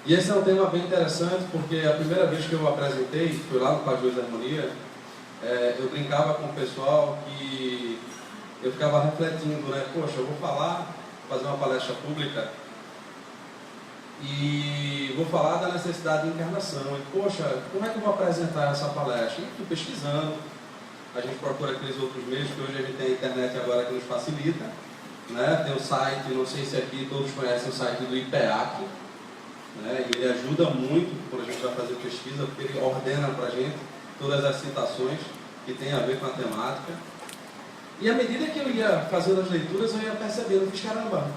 E esse é um tema bem interessante, porque a primeira vez que eu apresentei, foi lá no Pajus da Harmonia, eu brincava com o pessoal que eu ficava refletindo, né? Poxa, eu vou fazer uma palestra pública e vou falar da necessidade de encarnação. E, poxa, como é que eu vou apresentar essa palestra? E fui pesquisando, a gente procura aqueles outros meios, que hoje a gente tem a internet agora que nos facilita, né? Tem o site, não sei se aqui todos conhecem o site do IPEAC, né? E ele ajuda muito quando a gente vai fazer pesquisa, porque ele ordena para a gente todas as citações que tem a ver com a temática. E à medida que eu ia fazendo as leituras, eu ia percebendo que, caramba,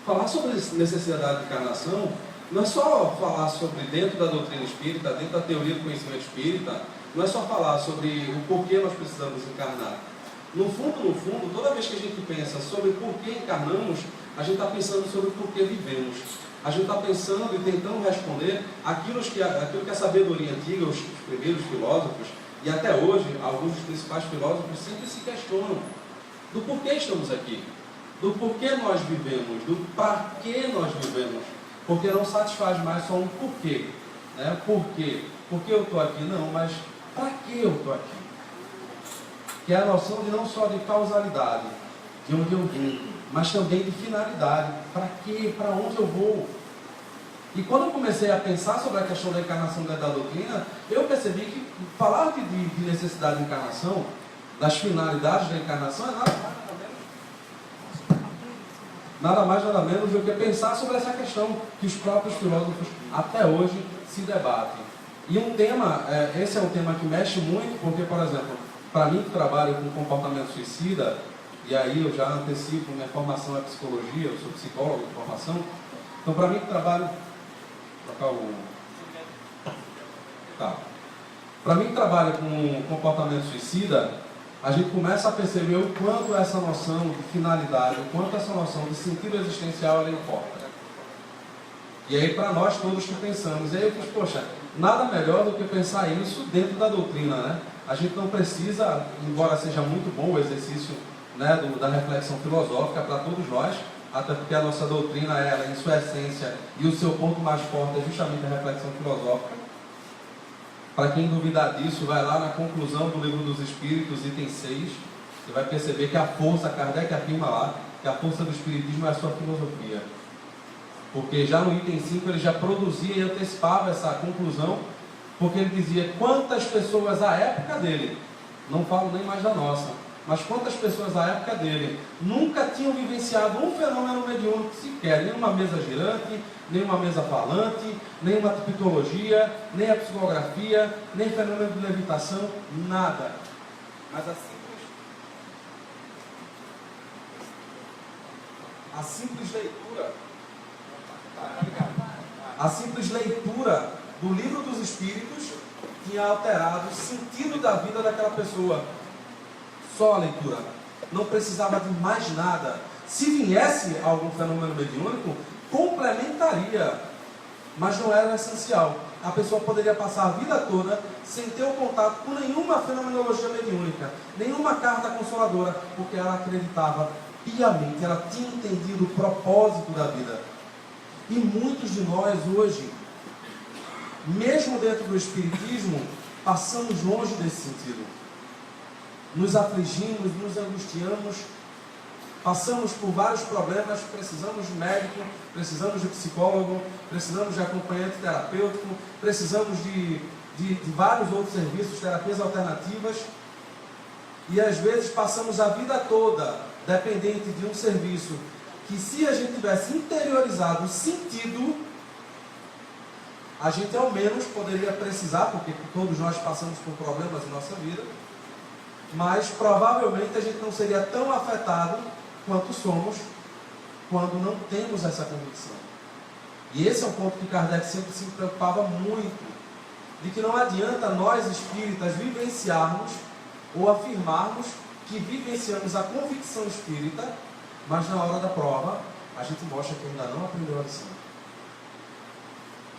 falar sobre necessidade de encarnação não é só falar sobre, dentro da doutrina espírita, dentro da teoria do conhecimento espírita, não é só falar sobre o porquê nós precisamos encarnar. No fundo, toda vez que a gente pensa sobre por que encarnamos, a gente está pensando sobre por que vivemos. A gente está pensando e tentando responder aquilo que a sabedoria antiga, os primeiros filósofos, e até hoje, alguns dos principais filósofos sempre se questionam do porquê estamos aqui, do porquê nós vivemos, do para que nós vivemos. Porque não satisfaz mais só um porquê, né? Porquê? Porque eu estou aqui? Não, mas para que eu estou aqui? Que é a noção de não só de causalidade, de onde eu vim, mas também de finalidade. Para quê? Para onde eu vou? E quando eu comecei a pensar sobre a questão da encarnação dentro da doutrina, eu percebi que falar de necessidade de encarnação, das finalidades da encarnação, é nada mais nada menos do que pensar sobre essa questão que os próprios filósofos até hoje se debatem. E esse é um tema que mexe muito, porque, por exemplo, para mim que trabalho com comportamento suicida, e aí eu já antecipo, minha formação é psicologia, eu sou psicólogo de formação, então para mim que trabalho... Para mim que trabalho com comportamento suicida, a gente começa a perceber o quanto essa noção de finalidade, o quanto essa noção de sentido existencial ela importa. E aí para nós todos que pensamos, e aí eu fiz, poxa, nada melhor do que pensar isso dentro da doutrina, né? A gente não precisa, embora seja muito bom o exercício, né, da reflexão filosófica para todos nós, até porque a nossa doutrina, ela, em sua essência, e o seu ponto mais forte é justamente a reflexão filosófica. Para quem duvidar disso, vai lá na conclusão do Livro dos Espíritos, item 6, você vai perceber que a força, Kardec afirma lá, que a força do Espiritismo é a sua filosofia. Porque já no item 5 ele já produzia e antecipava essa conclusão, porque ele dizia quantas pessoas à época dele, não falo nem mais da nossa, mas quantas pessoas à época dele nunca tinham vivenciado um fenômeno mediúnico sequer, nem uma mesa girante, nem uma mesa falante, nem uma tipologia, nem a psicografia, nem fenômeno de levitação, nada. Mas a simples leitura do Livro dos Espíritos tinha alterado o sentido da vida daquela pessoa. Só a leitura. Não precisava de mais nada. Se viesse algum fenômeno mediúnico, complementaria, mas não era essencial. A pessoa poderia passar a vida toda sem ter o contato com nenhuma fenomenologia mediúnica, nenhuma carta consoladora, porque ela acreditava piamente, ela tinha entendido o propósito da vida. E muitos de nós hoje, mesmo dentro do Espiritismo, passamos longe desse sentido. Nos afligimos, nos angustiamos, passamos por vários problemas, precisamos de médico, precisamos de psicólogo, precisamos de acompanhante terapêutico, precisamos de vários outros serviços, terapias alternativas, e às vezes passamos a vida toda dependente de um serviço que, se a gente tivesse interiorizado o sentido, a gente ao menos poderia precisar, porque todos nós passamos por problemas em nossa vida, mas provavelmente a gente não seria tão afetado quanto somos quando não temos essa convicção. E esse é um ponto que Kardec sempre se preocupava muito, de que não adianta nós espíritas vivenciarmos ou afirmarmos que vivenciamos a convicção espírita, mas na hora da prova a gente mostra que ainda não aprendeu a lição.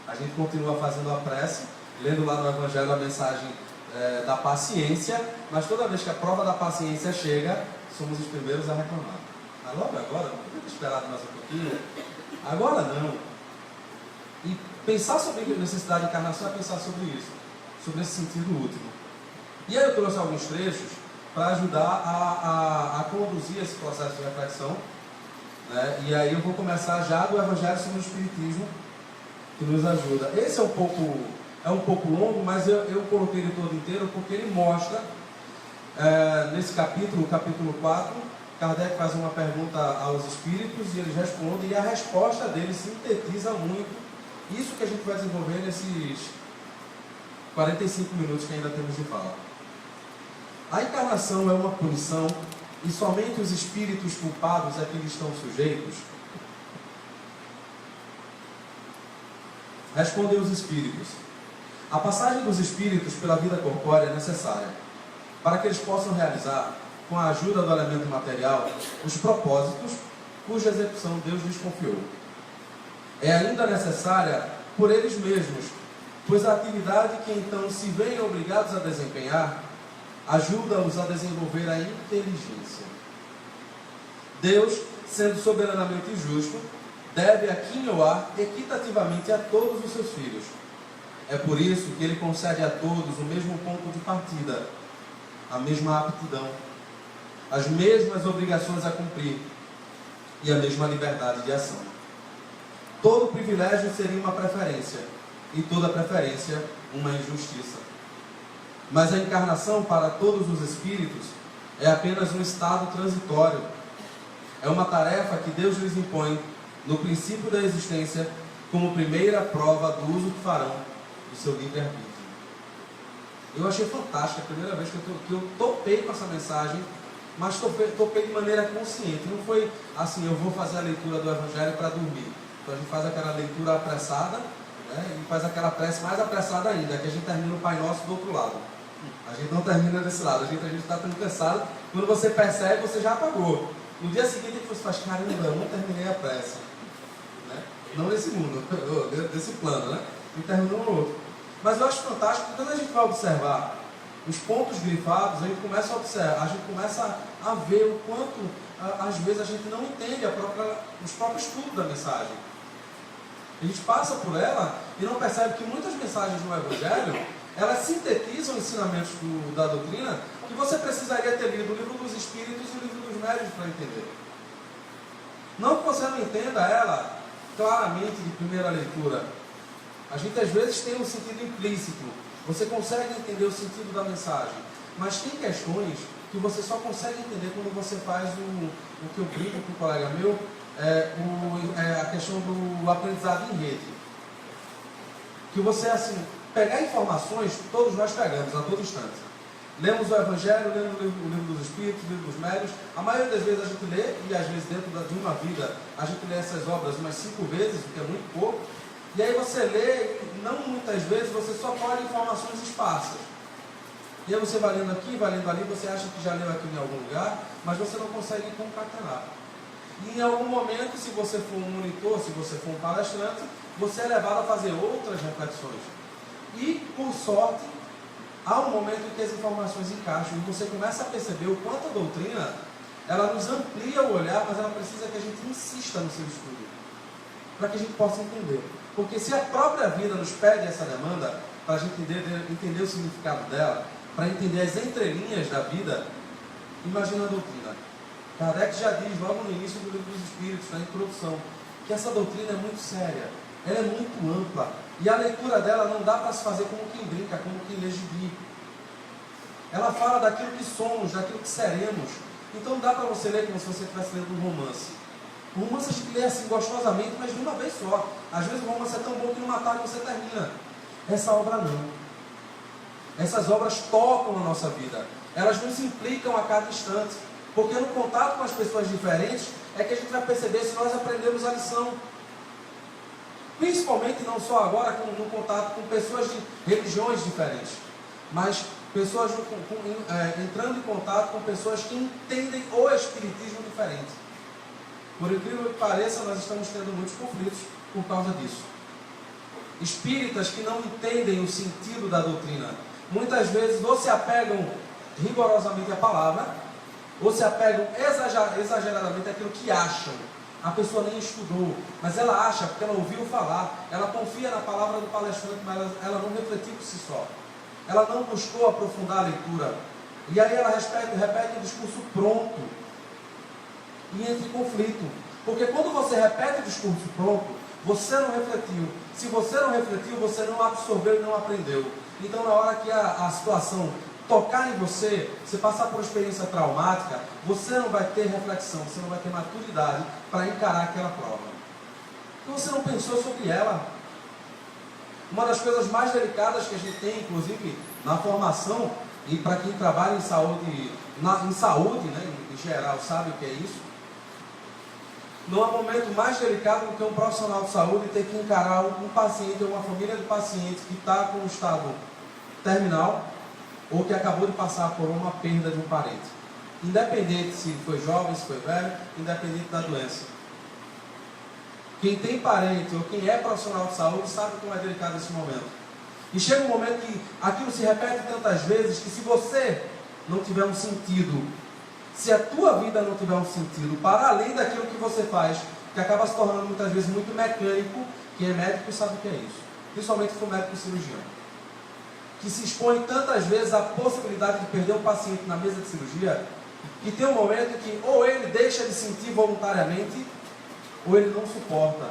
A gente continua fazendo a prece, lendo lá no Evangelho a mensagem da paciência, mas toda vez que a prova da paciência chega, somos os primeiros a reclamar. Mas logo agora, não podia ter esperado mais um pouquinho? Agora não. E pensar sobre a necessidade de encarnação é pensar sobre isso, sobre esse sentido último. E aí eu trouxe alguns trechos para ajudar a conduzir esse processo de reflexão, né? E aí eu vou começar já do Evangelho segundo o Espiritismo, que nos ajuda. Esse é um pouco longo, mas eu coloquei ele todo inteiro porque ele mostra, nesse capítulo 4, Kardec faz uma pergunta aos espíritos e eles respondem, e a resposta deles sintetiza muito isso que a gente vai desenvolver nesses 45 minutos que ainda temos de fala. A encarnação é uma punição e somente os espíritos culpados é que lhe estão sujeitos? Respondem os espíritos. A passagem dos espíritos pela vida corpórea é necessária para que eles possam realizar, com a ajuda do elemento material, os propósitos cuja execução Deus lhes confiou. É ainda necessária por eles mesmos, pois a atividade que então se veem obrigados a desempenhar ajuda-os a desenvolver a inteligência. Deus, sendo soberanamente justo, deve aquinhoar equitativamente a todos os seus filhos. É por isso que Ele concede a todos o mesmo ponto de partida, a mesma aptidão, as mesmas obrigações a cumprir e a mesma liberdade de ação. Todo privilégio seria uma preferência, e toda preferência uma injustiça. Mas a encarnação para todos os espíritos é apenas um estado transitório. É uma tarefa que Deus lhes impõe no princípio da existência como primeira prova do uso que farão do seu livre-arbítrio. Eu achei fantástico, a primeira vez que eu topei com essa mensagem, mas topei de maneira consciente. Não foi assim, eu vou fazer a leitura do Evangelho para dormir. Então a gente faz aquela leitura apressada, né, e faz aquela prece mais apressada ainda, que a gente termina o Pai Nosso do outro lado. A gente não termina desse lado, a gente está tão cansado, quando você percebe, você já apagou. No dia seguinte você faz, caramba, eu não terminei a prece. Né? Não nesse mundo, desse plano, né? E terminou no outro. Mas eu acho fantástico, quando a gente vai observar os pontos grifados, a gente começa a observar, a gente começa a ver o quanto, às vezes, a gente não entende os próprios estudos da mensagem. A gente passa por ela e não percebe que muitas mensagens no Evangelho, elas sintetizam ensinamentos da doutrina que você precisaria ter lido o Livro dos Espíritos e o Livro dos Médiuns para entender. Não que você não entenda ela claramente de primeira leitura. A gente às vezes tem um sentido implícito. Você consegue entender o sentido da mensagem. Mas tem questões que você só consegue entender quando você faz o que eu brinco com um colega meu, a questão do aprendizado em rede. Que você, assim, pegar informações, todos nós pegamos a todo instante. Lemos o Evangelho, lemos o livro dos Espíritos, o livro dos Médiuns. A maioria das vezes a gente lê, e às vezes dentro de uma vida, a gente lê essas obras umas 5 vezes, o que é muito pouco. E aí você lê, não muitas vezes, você só colhe informações esparsas. E aí você vai lendo aqui, vai lendo ali, você acha que já leu aquilo em algum lugar, mas você não consegue concatenar. E em algum momento, se você for um monitor, se você for um palestrante, você é levado a fazer outras reflexões. E, por sorte, há um momento em que as informações encaixam e você começa a perceber o quanto a doutrina, ela nos amplia o olhar, mas ela precisa que a gente insista no seu estudo, para que a gente possa entender. Porque se a própria vida nos pede essa demanda, para a gente entender o significado dela, para entender as entrelinhas da vida, imagina a doutrina. Kardec já diz logo no início do Livro dos Espíritos, na introdução, que essa doutrina é muito séria, ela é muito ampla, e a leitura dela não dá para se fazer como quem brinca, como quem lê gibi. Ela fala daquilo que somos, daquilo que seremos. Então não dá para você ler como se você estivesse lendo um romance. O romance a gente lê assim gostosamente, mas de uma vez só. Às vezes o romance é tão bom que numa tarde você termina. Essa obra não. Essas obras tocam a nossa vida. Elas nos implicam a cada instante. Porque no contato com as pessoas diferentes é que a gente vai perceber se nós aprendemos a lição. Principalmente não só agora no contato com pessoas de religiões diferentes, mas pessoas entrando em contato com pessoas que entendem o espiritismo diferente. Por incrível que pareça, nós estamos tendo muitos conflitos por causa disso. Espíritas que não entendem o sentido da doutrina, muitas vezes ou se apegam rigorosamente à palavra, ou se apegam exageradamente àquilo que acham. a pessoa nem estudou, mas ela acha, porque ela ouviu falar, ela confia na palavra do palestrante, mas ela não refletiu por si só. Ela não buscou aprofundar a leitura. E aí ela repete o discurso pronto e entra em conflito. Porque quando você repete o discurso pronto, você não refletiu. Se você não refletiu, você não absorveu e não aprendeu. Então, na hora que a situação tocar em você, você passar por uma experiência traumática, você não vai ter reflexão, você não vai ter maturidade para encarar aquela prova. Porque você não pensou sobre ela. Uma das coisas mais delicadas que a gente tem, inclusive, na formação, e para quem trabalha em saúde, né, em geral, sabe o que é isso? Não há momento mais delicado do que um profissional de saúde ter que encarar um paciente ou uma família de pacientes que está com um estado terminal ou que acabou de passar por uma perda de um parente. Independente se foi jovem, se foi velho, independente da doença. Quem tem parente ou quem é profissional de saúde sabe como é delicado esse momento. E chega um momento que aquilo se repete tantas vezes que se você não tiver um sentido, se a tua vida não tiver um sentido, para além daquilo que você faz, que acaba se tornando muitas vezes muito mecânico, quem é médico sabe o que é isso. Principalmente se for médico cirurgião. Que se expõe tantas vezes à possibilidade de perder um paciente na mesa de cirurgia, que tem um momento que ou ele deixa de sentir voluntariamente, ou ele não suporta.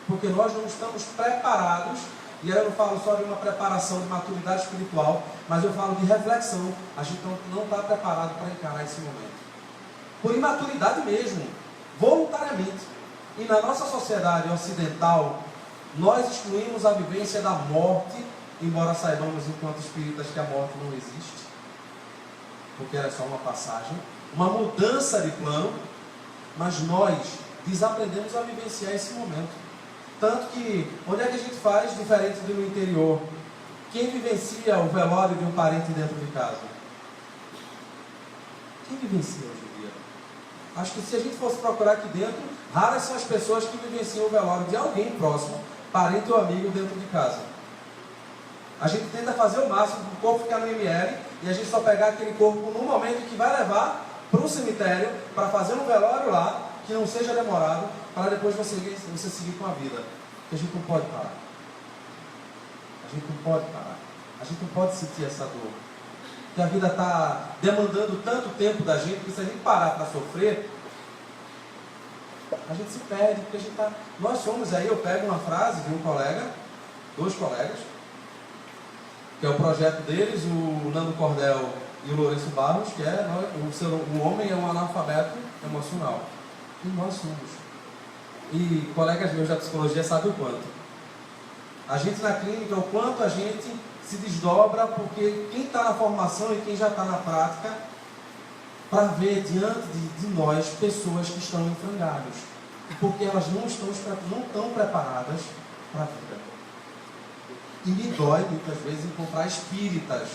Porque nós não estamos preparados, e aí eu não falo só de uma preparação de maturidade espiritual, mas eu falo de reflexão. A gente não está preparado para encarar esse momento. Por imaturidade mesmo, voluntariamente. E na nossa sociedade ocidental, nós excluímos a vivência da morte, embora saibamos enquanto espíritas que a morte não existe, porque ela é só uma passagem, uma mudança de plano, mas nós desaprendemos a vivenciar esse momento. Tanto que, onde é que a gente faz diferente do interior? Quem vivencia o velório de um parente dentro de casa? Quem vivencia hoje em dia? Acho que se a gente fosse procurar aqui dentro, raras são as pessoas que vivenciam o velório de alguém próximo, parente ou amigo dentro de casa. A gente tenta fazer o máximo para o corpo ficar no ML e a gente só pegar aquele corpo no momento que vai levar para o cemitério para fazer um velório lá, que não seja demorado, para depois você seguir com a vida. Porque a gente não pode parar. A gente não pode parar. A gente não pode sentir essa dor. Porque a vida está demandando tanto tempo da gente que se a gente parar para sofrer, a gente se perde. Porque a gente tá... Nós somos aí, eu pego uma frase de um colega, dois colegas, que é o projeto deles, o Nando Cordel e o Lourenço Barros, que é o homem é um analfabeto emocional. E nós somos. E colegas meus da psicologia sabem o quanto. A gente na clínica, o quanto a gente se desdobra, porque quem está na formação e quem já está na prática, para ver diante de nós pessoas que estão em frangalhos. Porque elas não estão preparadas para a vida. E me dói muitas vezes encontrar espíritas.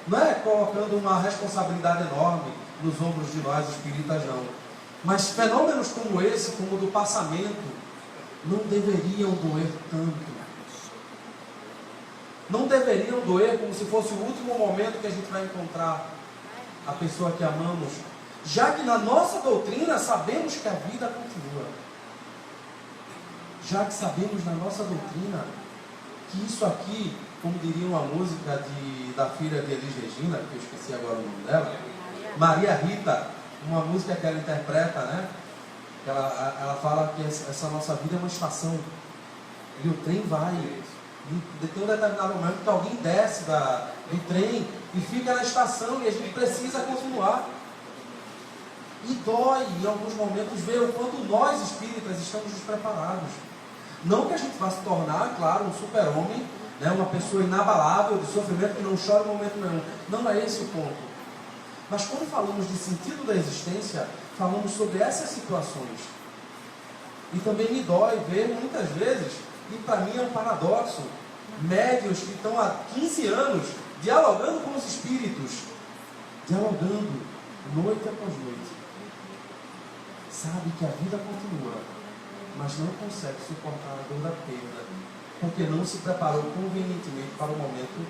Não é colocando uma responsabilidade enorme nos ombros de nós espíritas, não. Mas fenômenos como esse, como o do passamento, não deveriam doer tanto. Não deveriam doer como se fosse o último momento que a gente vai encontrar a pessoa que amamos, já que na nossa doutrina sabemos que a vida continua. Já que sabemos na nossa doutrina que isso aqui, como diria uma música da filha de Elis Regina, que eu esqueci agora o nome dela, Maria Rita, uma música que ela interpreta, né? Ela fala que essa nossa vida é uma estação, e o trem vai, e tem um determinado momento que alguém desce do trem e fica na estação, e a gente precisa continuar. E dói, em alguns momentos, ver o quanto nós espíritas estamos despreparados. Não que a gente vá se tornar, claro, um super-homem, né, uma pessoa inabalável de sofrimento que não chora em momento nenhum. Não é esse o ponto. Mas quando falamos de sentido da existência, falamos sobre essas situações. E também me dói ver muitas vezes, e para mim é um paradoxo, médiuns que estão há 15 anos dialogando com os espíritos, dialogando noite após noite. Sabe que a vida continua, mas não consegue suportar a dor da perda, porque não se preparou convenientemente para o momento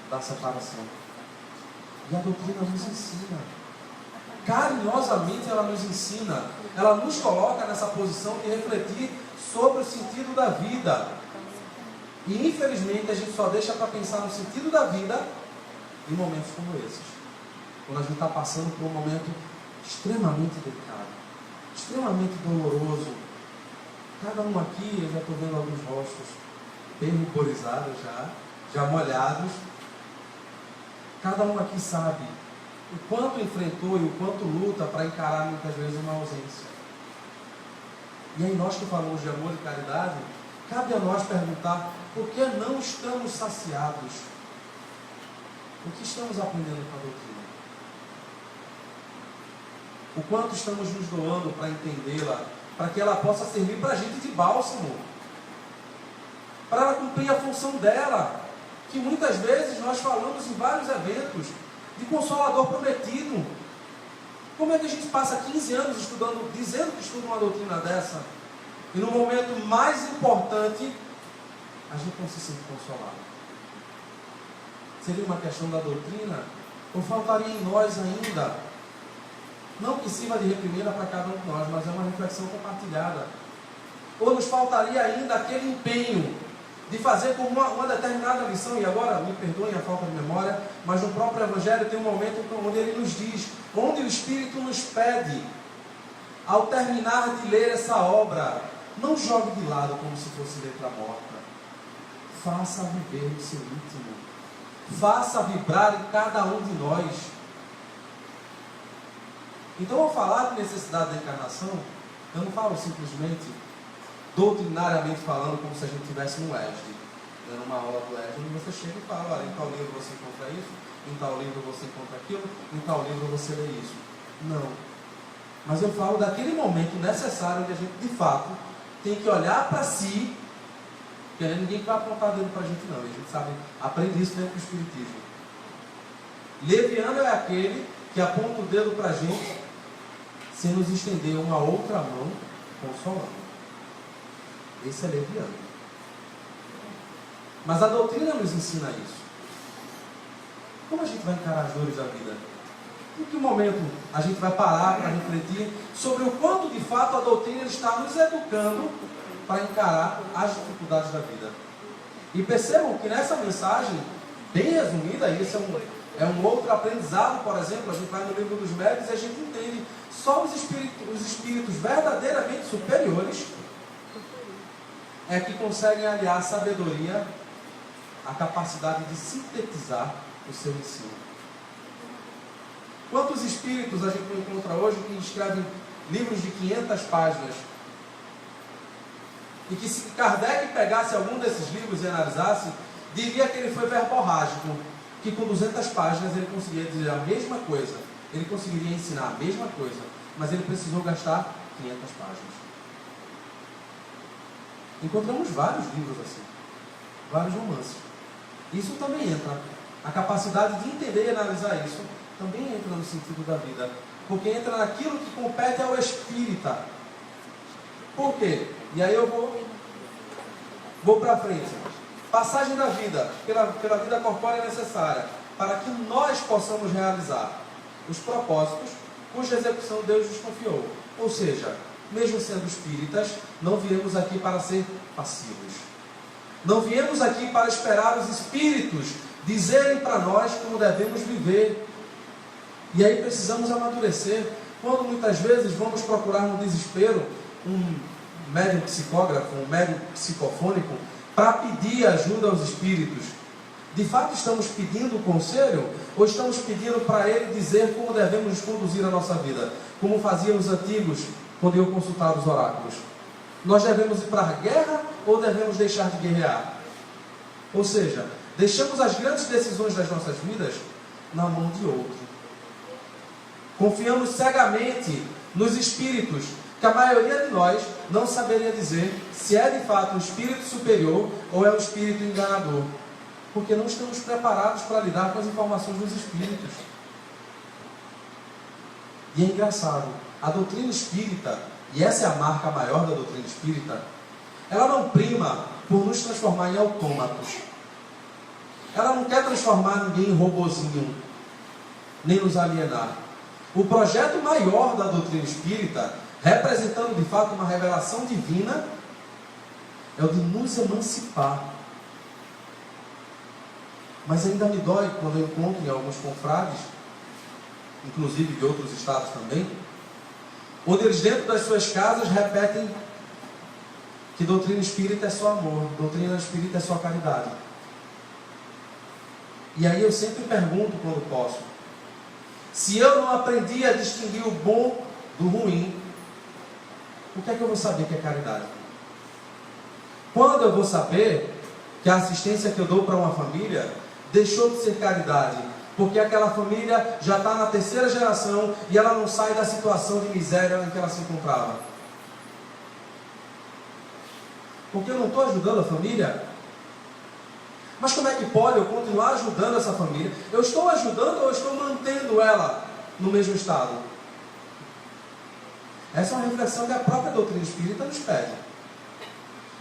da separação. E a doutrina nos ensina. carinhosamente ela nos ensina, ela nos coloca nessa posição de refletir sobre o sentido da vida. E infelizmente a gente só deixa para pensar no sentido da vida em momentos como esses, quando a gente está passando por um momento extremamente delicado, extremamente doloroso. Cada um aqui, eu já estou vendo alguns rostos bem ruborizados já molhados. Cada um aqui sabe o quanto enfrentou e o quanto luta para encarar muitas vezes uma ausência. E aí nós que falamos de amor e caridade, cabe a nós perguntar: por que não estamos saciados? O que estamos aprendendo com a doutrina? O quanto estamos nos doando para entendê-la, para que ela possa servir para a gente de bálsamo, para ela cumprir a função dela, que muitas vezes nós falamos em vários eventos, de consolador prometido. Como é que a gente passa 15 anos estudando, dizendo que estuda uma doutrina dessa, e no momento mais importante, a gente não se sente consolado? Seria uma questão da doutrina? Ou faltaria em nós ainda, não que sirva de reprimenda para cada um de nós, mas é uma reflexão compartilhada, ou nos faltaria ainda aquele empenho de fazer como uma determinada lição? E agora, me perdoem a falta de memória, mas no próprio Evangelho tem um momento onde ele nos diz, onde o Espírito nos pede, ao terminar de ler essa obra, não jogue de lado como se fosse letra morta, faça viver o seu íntimo, faça vibrar em cada um de nós. Então, ao falar de necessidade da encarnação, eu não falo simplesmente doutrinariamente falando, como se a gente estivesse no ESD, dando uma aula do ESD, onde você chega e fala: olha, em tal livro você encontra isso, em tal livro você encontra aquilo, em tal livro você lê isso. Não. Mas eu falo daquele momento necessário onde a gente, de fato, tem que olhar para si, porque ninguém vai apontar dedo para a gente não, e a gente sabe, aprende isso dentro do Espiritismo. Leviano é aquele que aponta o dedo para a gente sem nos estender uma outra mão consolando. Esse é leviano. Mas a doutrina nos ensina isso. Como a gente vai encarar as dores da vida? Em que momento a gente vai parar para refletir sobre o quanto de fato a doutrina está nos educando para encarar as dificuldades da vida? E percebam que nessa mensagem, bem resumida, isso é um outro aprendizado. Por exemplo, a gente vai no livro dos Médiuns e a gente entende só os espíritos verdadeiramente superiores é que conseguem aliar a sabedoria à capacidade de sintetizar o seu ensino. Quantos espíritos a gente encontra hoje que escrevem livros de 500 páginas? E que se Kardec pegasse algum desses livros e analisasse, diria que ele foi verborrágico, que com 200 páginas ele conseguia dizer a mesma coisa, ele conseguiria ensinar a mesma coisa, mas ele precisou gastar 500 páginas. Encontramos vários livros assim, vários romances. Isso também entra, a capacidade de entender e analisar isso também entra no sentido da vida, porque entra naquilo que compete ao espírita. Por quê? E aí eu vou para frente. Passagem da vida, pela vida corpórea necessária, para que nós possamos realizar os propósitos cuja execução Deus nos confiou. Ou seja, mesmo sendo espíritas, não viemos aqui para ser passivos. Não viemos aqui para esperar os espíritos dizerem para nós como devemos viver. E aí precisamos amadurecer. Quando muitas vezes vamos procurar no desespero um médium psicógrafo, um médium psicofônico, para pedir ajuda aos espíritos, de fato estamos pedindo conselho? Ou estamos pedindo para ele dizer como devemos nos conduzir a nossa vida? Como faziam os antigos quando iam consultar os oráculos? Nós devemos ir para a guerra ou devemos deixar de guerrear? Ou seja, deixamos as grandes decisões das nossas vidas na mão de outro. Confiamos cegamente nos espíritos, que a maioria de nós não saberia dizer se é de fato um espírito superior ou é um espírito enganador, porque não estamos preparados para lidar com as informações dos espíritos. E é engraçado, a doutrina espírita, e essa é a marca maior da doutrina espírita, ela não prima por nos transformar em autômatos. Ela não quer transformar ninguém em robozinho, nem nos alienar. O projeto maior da doutrina espírita, representando de fato uma revelação divina, é o de nos emancipar. Mas ainda me dói quando eu encontro em alguns confrades, inclusive de outros estados também, onde eles dentro das suas casas repetem que doutrina espírita é só amor, doutrina espírita é só caridade. E aí eu sempre pergunto quando posso, se eu não aprendi a distinguir o bom do ruim, o que é que eu vou saber que é caridade? Quando eu vou saber que a assistência que eu dou para uma família deixou de ser caridade, porque aquela família já está na terceira geração e ela não sai da situação de miséria em que ela se encontrava? Porque eu não estou ajudando a família? Mas como é que pode eu continuar ajudando essa família? Eu estou ajudando ou eu estou mantendo ela no mesmo estado? Essa é uma reflexão que a própria doutrina espírita nos pede.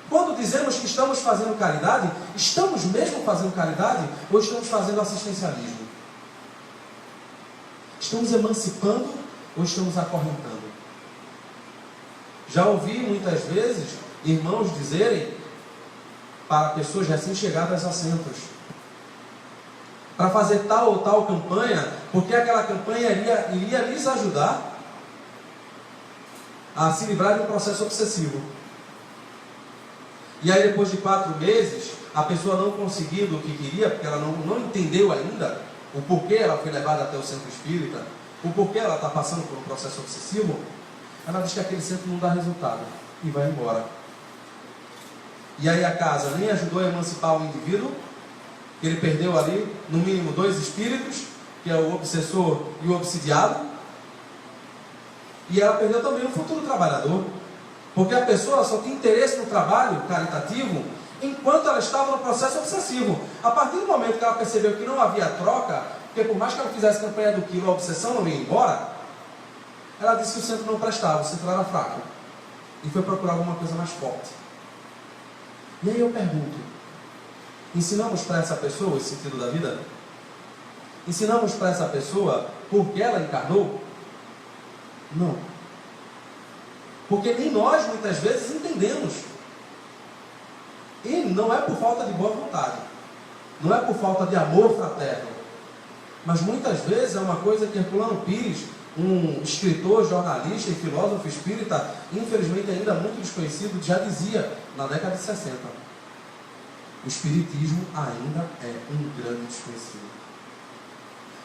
Quando dizemos que estamos fazendo caridade, estamos mesmo fazendo caridade ou estamos fazendo assistencialismo? Estamos emancipando ou estamos acorrentando? Já ouvi muitas vezes irmãos dizerem para pessoas recém-chegadas a centros, para fazer tal ou tal campanha, porque aquela campanha iria lhes ajudar a se livrar de um processo obsessivo. E aí depois de 4 meses, a pessoa não conseguindo o que queria, porque ela não entendeu ainda o porquê ela foi levada até o centro espírita, o porquê ela está passando por um processo obsessivo, ela diz que aquele centro não dá resultado e vai embora. E aí a casa nem ajudou a emancipar o indivíduo, que ele perdeu ali, no mínimo 2 espíritos, que é o obsessor e o obsidiado, e ela perdeu também o futuro trabalhador, porque a pessoa só tinha interesse no trabalho caritativo enquanto ela estava no processo obsessivo. A partir do momento que ela percebeu que não havia troca, porque por mais que ela fizesse campanha do quilo, a obsessão não ia embora, ela disse que o centro não prestava, o centro era fraco, e foi procurar alguma coisa mais forte. E aí eu pergunto, ensinamos para essa pessoa o sentido da vida? Ensinamos para essa pessoa por que ela encarnou? Não. Porque nem nós muitas vezes entendemos. E não é por falta de boa vontade, não é por falta de amor fraterno, mas muitas vezes é uma coisa que Herculano Pires, um escritor, jornalista e filósofo espírita, infelizmente ainda muito desconhecido, já dizia na década de 60. O espiritismo ainda é um grande desconhecido.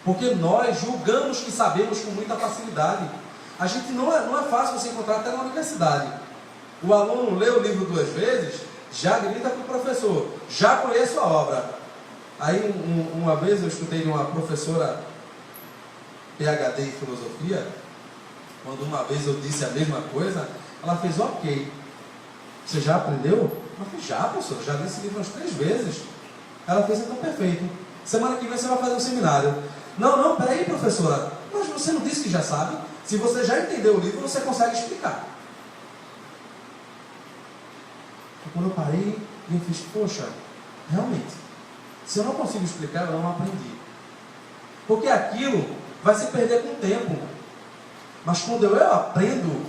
Porque nós julgamos que sabemos com muita facilidade. A gente não é fácil você encontrar até na universidade. O aluno lê o livro 2 vezes, já grita para o professor, já conheço a obra. Aí uma vez eu escutei de uma professora PhD em filosofia, quando uma vez eu disse a mesma coisa, ela fez ok. Você já aprendeu? Eu falei, já, professor, já li esse livro umas 3 vezes. Ela fez, então perfeito. Semana que vem você vai fazer um seminário. Não, peraí, professora, mas você não disse que já sabe? Se você já entendeu o livro, você consegue explicar. E quando eu parei, eu fiz, poxa, realmente, se eu não consigo explicar, eu não aprendi. Porque aquilo vai se perder com o tempo. Mas quando eu aprendo,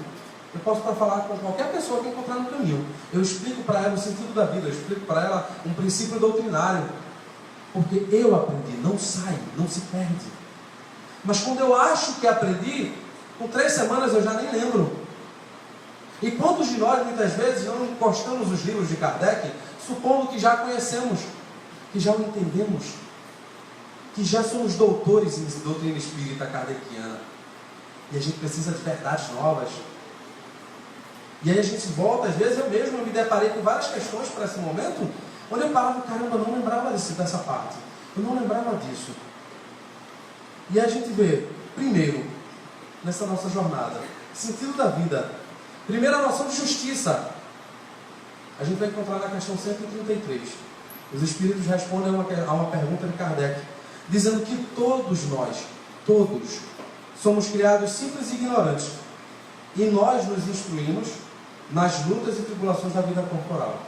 eu posso falar com qualquer pessoa que encontrar no caminho. Eu explico para ela o sentido da vida, eu explico para ela um princípio doutrinário. Porque eu aprendi, não sai, não se perde. Mas quando eu acho que aprendi, com 3 semanas eu já nem lembro. E quantos de nós, muitas vezes, não encostamos os livros de Kardec, supondo que já conhecemos, que já o entendemos, que já somos doutores em doutrina espírita kardeciana. E a gente precisa de verdades novas. E aí a gente volta, às vezes eu mesmo me deparei com várias questões para esse momento, onde eu parava, caramba, eu não lembrava dessa parte. Eu não lembrava disso. E a gente vê, primeiro, nessa nossa jornada, sentido da vida. Primeiro, a noção de justiça. A gente vai encontrar na questão 133. Os Espíritos respondem a uma pergunta de Kardec, dizendo que todos nós, todos, somos criados simples e ignorantes. E nós nos instruímos nas lutas e tribulações da vida corporal.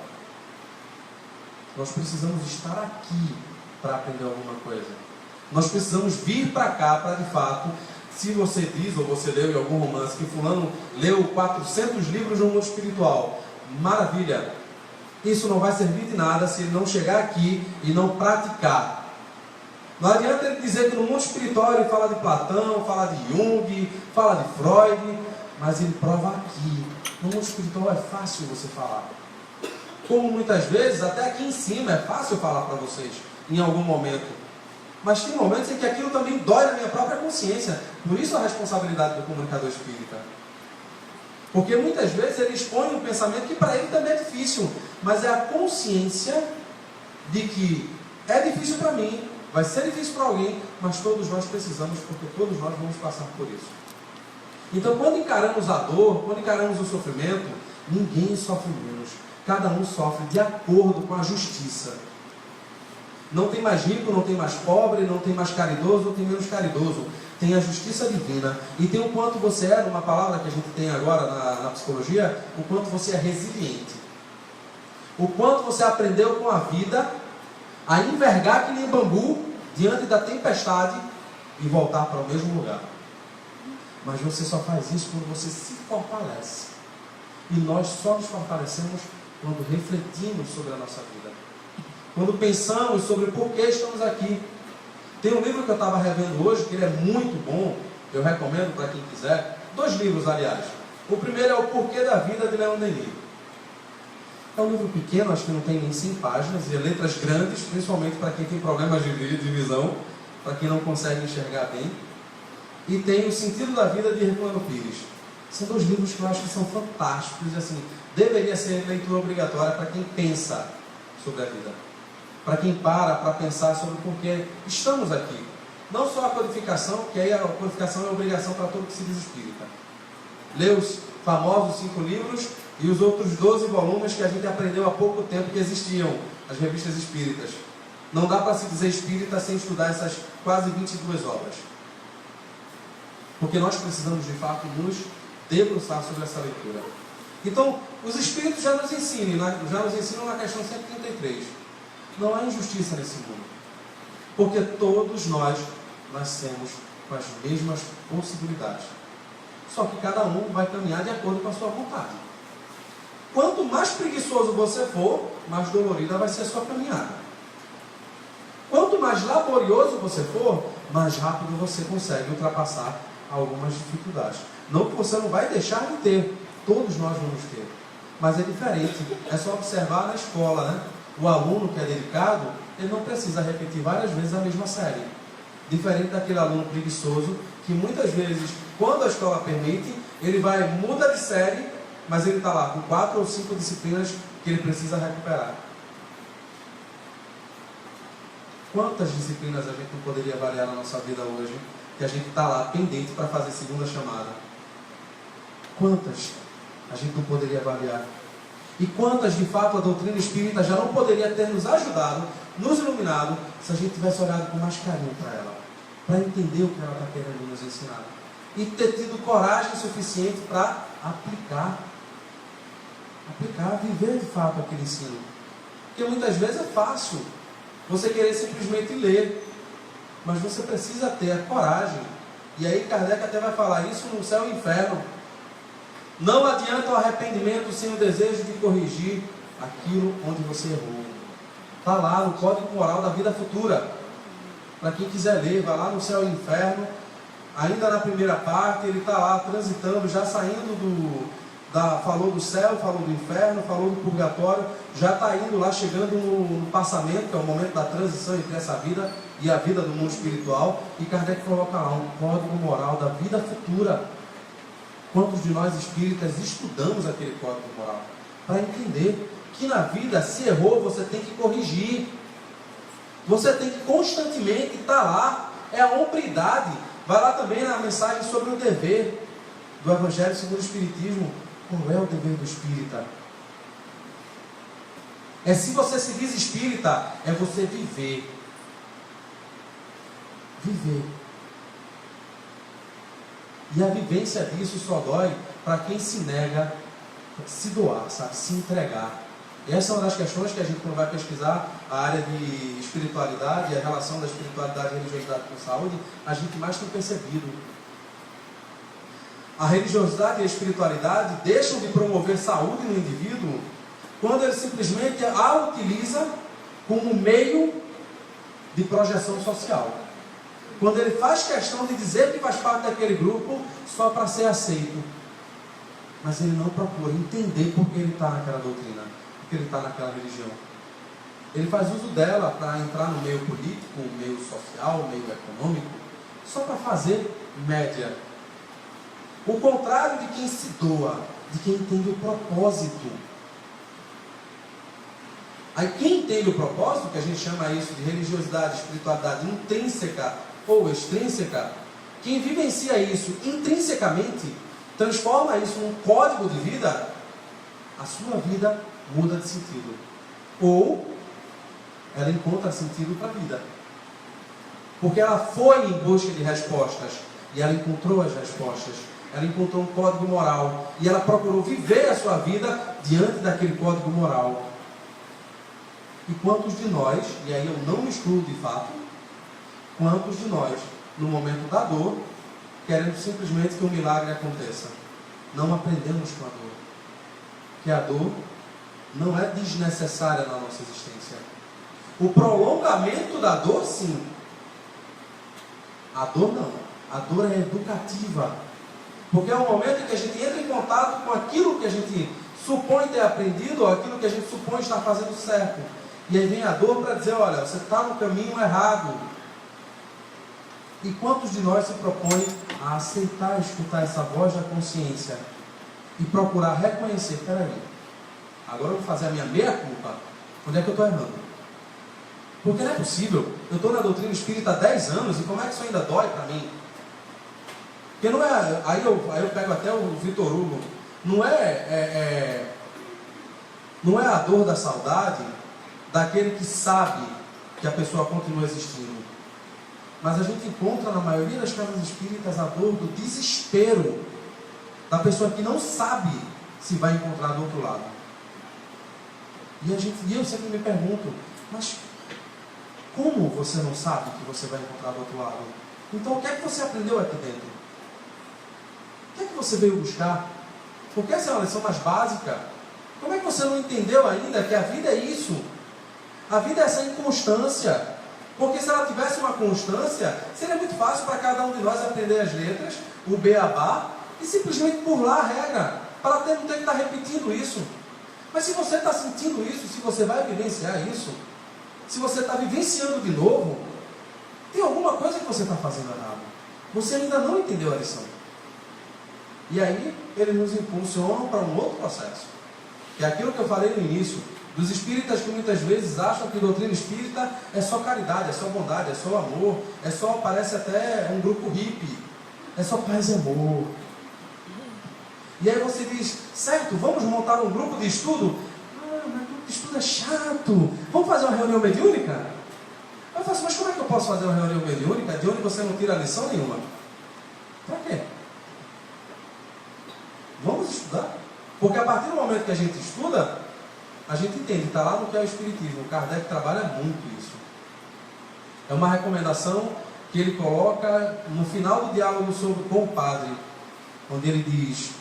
Nós precisamos estar aqui para aprender alguma coisa. Nós precisamos vir para cá para, de fato, Se você diz, ou você leu em algum romance, que fulano leu 400 livros no mundo espiritual, maravilha. Isso não vai servir de nada se ele não chegar aqui e não praticar. Não adianta ele dizer que no mundo espiritual ele fala de Platão, fala de Jung, fala de Freud, mas ele prova aqui. No mundo espiritual é fácil você falar. Como muitas vezes, até aqui em cima, é fácil falar para vocês, em algum momento. Mas tem momentos em que aquilo também dói na minha própria consciência. Por isso a responsabilidade do comunicador espírita. Porque muitas vezes ele expõe um pensamento que para ele também é difícil, mas é a consciência de que é difícil para mim, vai ser difícil para alguém, mas todos nós precisamos, porque todos nós vamos passar por isso. Então, quando encaramos a dor, quando encaramos o sofrimento, ninguém sofre menos. Cada um sofre de acordo com a justiça. Não tem mais rico, não tem mais pobre, não tem mais caridoso, não tem menos caridoso. Tem a justiça divina. E tem o quanto você é, uma palavra que a gente tem agora na psicologia, o quanto você é resiliente. O quanto você aprendeu com a vida a envergar que nem bambu diante da tempestade e voltar para o mesmo lugar. Mas você só faz isso quando você se fortalece. E nós só nos fortalecemos quando refletimos sobre a nossa vida. Quando pensamos sobre por que estamos aqui. Tem um livro que eu estava revendo hoje, que ele é muito bom, eu recomendo para quem quiser. 2 livros, aliás. O primeiro é O Porquê da Vida, de Leon Denis. É um livro pequeno, acho que não tem nem 100 páginas, e letras grandes, principalmente para quem tem problemas de visão, para quem não consegue enxergar bem. E tem O Sentido da Vida, de Herculano Pires. São 2 livros que eu acho que são fantásticos, e assim, deveria ser leitura obrigatória para quem pensa sobre a vida. Para quem para pensar sobre por que estamos aqui. Não só a codificação, que aí a codificação é obrigação para todo que se diz espírita. Lê os famosos 5 livros e os outros 12 volumes que a gente aprendeu há pouco tempo que existiam, as revistas espíritas. Não dá para se dizer espírita sem estudar essas quase 22 obras. Porque nós precisamos de fato nos debruçar sobre essa leitura. Então, os espíritos já nos ensinam na questão 133. Não há injustiça nesse mundo. Porque todos nós nascemos com as mesmas possibilidades. Só que cada um vai caminhar de acordo com a sua vontade. Quanto mais preguiçoso você for, mais dolorida vai ser a sua caminhada. Quanto mais laborioso você for, mais rápido você consegue ultrapassar algumas dificuldades. Não que você não vai deixar de ter. Todos nós vamos ter. Mas é diferente. É só observar na escola, né? O aluno que é dedicado, ele não precisa repetir várias vezes a mesma série. Diferente daquele aluno preguiçoso, que muitas vezes, quando a escola permite, ele muda de série, mas ele está lá com 4 ou 5 disciplinas que ele precisa recuperar. Quantas disciplinas a gente não poderia avaliar na nossa vida hoje, que a gente está lá pendente para fazer segunda chamada? Quantas a gente não poderia avaliar? E quantas, de fato, a doutrina espírita já não poderia ter nos ajudado, nos iluminado, se a gente tivesse olhado com mais carinho para ela, para entender o que ela está querendo nos ensinar. E ter tido coragem suficiente para aplicar, viver de fato aquele ensino. Porque muitas vezes é fácil você querer simplesmente ler, mas você precisa ter a coragem. E aí Kardec até vai falar isso no Céu e Inferno. Não adianta o arrependimento sem o desejo de corrigir aquilo onde você errou. Está lá no Código Moral da Vida Futura. Para quem quiser ler, vai lá no Céu e Inferno. Ainda na primeira parte, ele está lá transitando, já saindo falou do céu, falou do inferno, falou do purgatório, já está indo lá, chegando no passamento, que é o momento da transição entre essa vida e a vida do mundo espiritual. E Kardec coloca lá um Código Moral da Vida Futura. Quantos de nós espíritas estudamos aquele código moral? Para entender que na vida, se errou, você tem que corrigir. Você tem que constantemente estar lá. É a hombridade. Vai lá também na mensagem sobre o dever do Evangelho segundo o Espiritismo. Qual é o dever do espírita? É, se você se diz espírita, é você viver. Viver. E a vivência disso só dói para quem se nega a se doar, sabe? Se entregar. E essa é uma das questões que a gente, quando vai pesquisar a área de espiritualidade e a relação da espiritualidade e religiosidade com saúde, a gente mais tem percebido. a religiosidade e a espiritualidade deixam de promover saúde no indivíduo quando ele simplesmente a utiliza como meio de projeção social. Quando ele faz questão de dizer que faz parte daquele grupo só para ser aceito. Mas ele não procura entender por que ele está naquela doutrina, por que ele está naquela religião. Ele faz uso dela para entrar no meio político, no meio social, no meio econômico, só para fazer média. O contrário de quem se doa, de quem entende o propósito. Aí quem entende o propósito, que a gente chama isso de religiosidade, espiritualidade intrínseca ou extrínseca, quem vivencia isso intrinsecamente, transforma isso num código de vida, a sua vida muda de sentido. Ou ela encontra sentido para a vida. Porque ela foi em busca de respostas e ela encontrou as respostas. Ela encontrou um código moral e ela procurou viver a sua vida diante daquele código moral. E quantos de nós, e aí eu não me excluo de fato, quantos de nós, no momento da dor, queremos simplesmente que um milagre aconteça? Não aprendemos com a dor. Que a dor não é desnecessária na nossa existência. O prolongamento da dor, sim. A dor não. A dor é educativa. Porque é o momento em que a gente entra em contato com aquilo que a gente supõe ter aprendido, ou aquilo que a gente supõe estar fazendo certo. E aí vem a dor para dizer, olha, você está no caminho errado. E quantos de nós se propõem a aceitar, escutar essa voz da consciência e procurar reconhecer, peraí, agora eu vou fazer a minha meia-culpa, onde é que eu estou errando? Porque não é possível, eu estou na doutrina espírita há 10 anos e como é que isso ainda dói para mim? Porque não é, aí eu pego até o Vitor Hugo, não é a dor da saudade daquele que sabe que a pessoa continua existindo. Mas a gente encontra na maioria das casas espíritas a dor do desespero da pessoa que não sabe se vai encontrar do outro lado. E eu sempre me pergunto, mas como você não sabe que você vai encontrar do outro lado? Então o que é que você aprendeu aqui dentro? O que é que você veio buscar? Porque essa é uma lição mais básica. Como é que você não entendeu ainda que a vida é isso? A vida é essa inconstância. Porque se ela tivesse uma constância, seria muito fácil para cada um de nós aprender as letras, o beabá, e simplesmente burlar a regra, para não ter que estar repetindo isso. Mas se você está sentindo isso, se você vai vivenciar isso, se você está vivenciando de novo, tem alguma coisa que você está fazendo errado. Você ainda não entendeu a lição. E aí, eles nos impulsionam para um outro processo. Que é aquilo que eu falei no início, dos espíritas que muitas vezes acham que doutrina espírita é só caridade, é só bondade, é só amor, é só, parece até um grupo hippie, é só paz e amor. E aí você diz, certo, vamos montar um grupo de estudo? Ah, mas grupo de estudo é chato, vamos fazer uma reunião mediúnica? Eu faço, mas como é que eu posso fazer uma reunião mediúnica de onde você não tira lição nenhuma? Para quê? Vamos estudar? Porque a partir do momento que a gente estuda, a gente entende, está lá no que é o Espiritismo. O Kardec trabalha muito isso. É uma recomendação que ele coloca no final do diálogo com o padre, onde ele diz,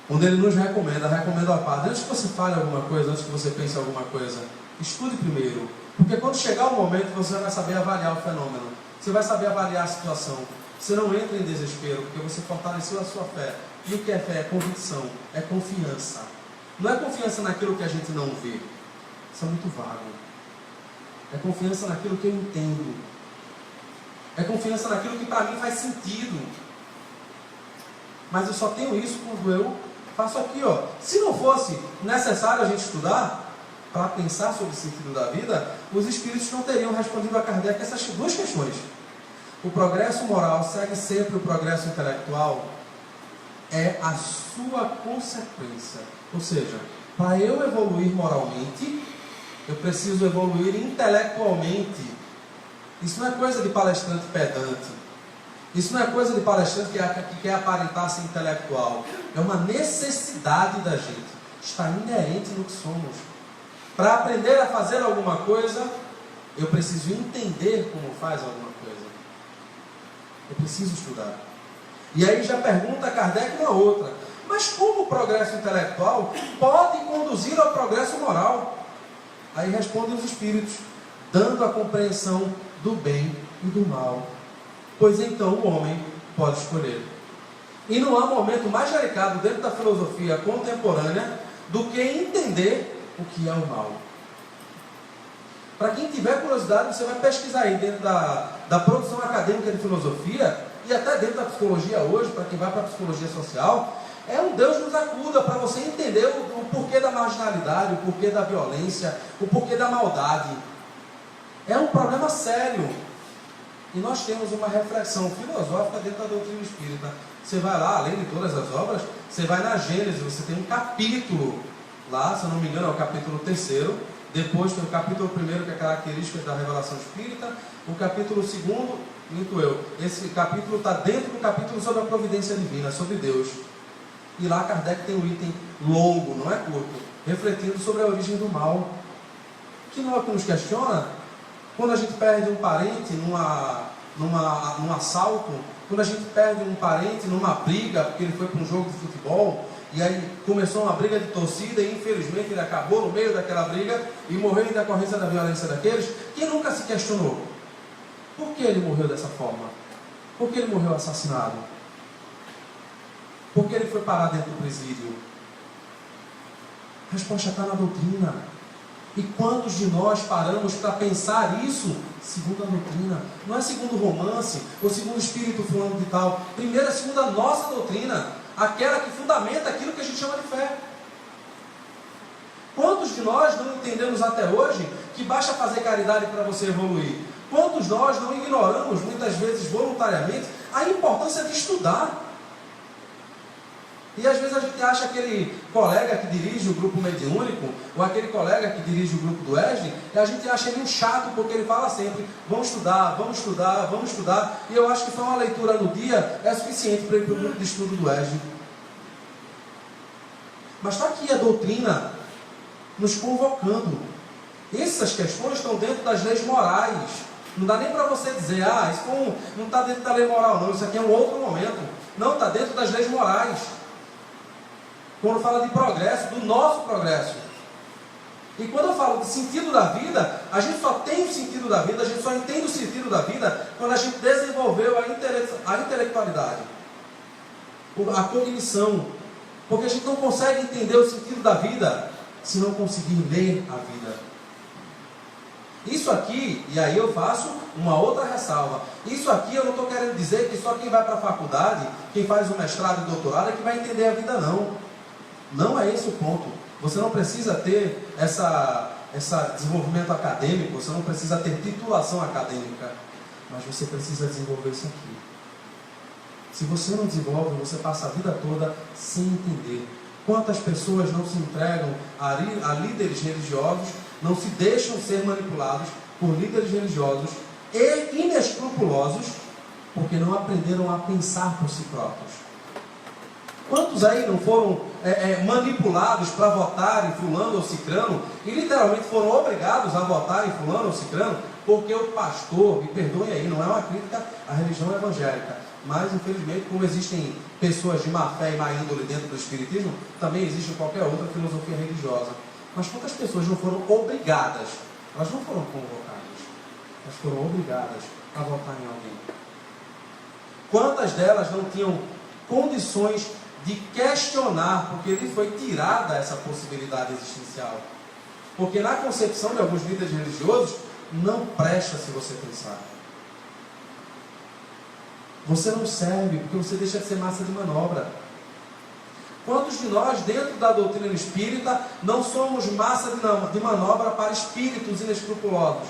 onde ele nos recomenda ao padre, antes que você fale alguma coisa, antes que você pense alguma coisa, estude primeiro. Porque quando chegar o momento, você vai saber avaliar o fenômeno. Você vai saber avaliar a situação. Você não entra em desespero, porque você fortaleceu a sua fé. E o que é fé? É convicção, é confiança. Não é confiança naquilo que a gente não vê. Isso é muito vago. É confiança naquilo que eu entendo. É confiança naquilo que para mim faz sentido. Mas eu só tenho isso quando eu faço aqui, ó. Se não fosse necessário a gente estudar para pensar sobre o sentido da vida, os espíritos não teriam respondido a Kardec essas duas questões. O progresso moral segue sempre o progresso intelectual? É a sua consequência. Ou seja, para eu evoluir moralmente, eu preciso evoluir intelectualmente. Isso não é coisa de palestrante pedante. Isso não é coisa de palestrante que quer aparentar ser intelectual. É uma necessidade da gente. Está inerente no que somos. Para aprender a fazer alguma coisa, eu preciso entender como faz alguma coisa. Eu preciso estudar. E aí já pergunta a Kardec uma outra: mas como o progresso intelectual pode conduzir ao progresso moral? Aí respondem os espíritos, dando a compreensão do bem e do mal. Pois então o homem pode escolher. E não há momento mais delicado dentro da filosofia contemporânea do que entender o que é o mal. Para quem tiver curiosidade, você vai pesquisar aí dentro da produção acadêmica de filosofia e até dentro da psicologia hoje, para quem vai para a psicologia social, é um Deus nos acuda para você entender o porquê da marginalidade, o porquê da violência, o porquê da maldade. É um problema sério. E nós temos uma reflexão filosófica dentro da doutrina espírita. Você vai lá, além de todas as obras, você vai na Gênesis, você tem um capítulo lá, se eu não me engano é o capítulo 3º, depois tem o capítulo 1º, que é características da revelação espírita, o capítulo 2º, minto eu, esse capítulo está dentro do capítulo sobre a providência divina, sobre Deus. E lá Kardec tem um item longo, não é curto, refletindo sobre a origem do mal. Que não é o que nos questiona? Quando a gente perde um parente num assalto, quando a gente perde um parente numa briga, porque ele foi para um jogo de futebol, e aí começou uma briga de torcida, e infelizmente ele acabou no meio daquela briga, e morreu em decorrência da violência daqueles, quem nunca se questionou? Por que ele morreu dessa forma? Por que ele morreu assassinado? Por que ele foi parar dentro do presídio? A resposta está na doutrina. E quantos de nós paramos para pensar isso segundo a doutrina? Não é segundo o romance, ou segundo o espírito fulano de tal. Primeiro é segundo a nossa doutrina, aquela que fundamenta aquilo que a gente chama de fé. Quantos de nós não entendemos até hoje que basta fazer caridade para você evoluir? Quantos de nós não ignoramos, muitas vezes voluntariamente, a importância de estudar? E às vezes a gente acha aquele colega que dirige o grupo mediúnico, ou aquele colega que dirige o grupo do ESD, e a gente acha ele um chato, porque ele fala sempre: vamos estudar, vamos estudar, vamos estudar. E eu acho que só uma leitura no dia é suficiente para ir para o grupo de estudo do ESD. Mas está aqui a doutrina nos convocando. Essas questões estão dentro das leis morais. Não dá nem para você dizer: isso não está dentro da lei moral não, isso aqui é um outro momento. Não, está dentro das leis morais. Quando fala de progresso, do nosso progresso. E quando eu falo de sentido da vida, a gente só tem o sentido da vida, a gente só entende o sentido da vida quando a gente desenvolveu a intelectualidade, a cognição. Porque a gente não consegue entender o sentido da vida se não conseguir ler a vida. Isso aqui, e aí eu faço uma outra ressalva, isso aqui eu não estou querendo dizer que só quem vai para a faculdade, quem faz o mestrado e doutorado é que vai entender a vida, não. Não é esse o ponto. Você não precisa ter esse desenvolvimento acadêmico, você não precisa ter titulação acadêmica, mas você precisa desenvolver isso aqui. Se você não desenvolve, você passa a vida toda sem entender. Quantas pessoas não se entregam a líderes religiosos, não se deixam ser manipulados por líderes religiosos e inescrupulosos, porque não aprenderam a pensar por si próprios. Quantos aí não foram manipulados para votar em fulano ou cicrano, e literalmente foram obrigados a votar em fulano ou cicrano, porque o pastor, me perdoe aí, não é uma crítica à religião evangélica, mas infelizmente, como existem pessoas de má fé e má índole dentro do espiritismo, também existe qualquer outra filosofia religiosa. Mas quantas pessoas não foram obrigadas, elas não foram convocadas, elas foram obrigadas a votar em alguém? Quantas delas não tinham condições de questionar, porque lhe foi tirada essa possibilidade existencial? Porque na concepção de alguns líderes religiosos, não presta se você pensar. Você não serve, porque você deixa de ser massa de manobra. Quantos de nós, dentro da doutrina espírita, não somos massa de manobra para espíritos inescrupulosos?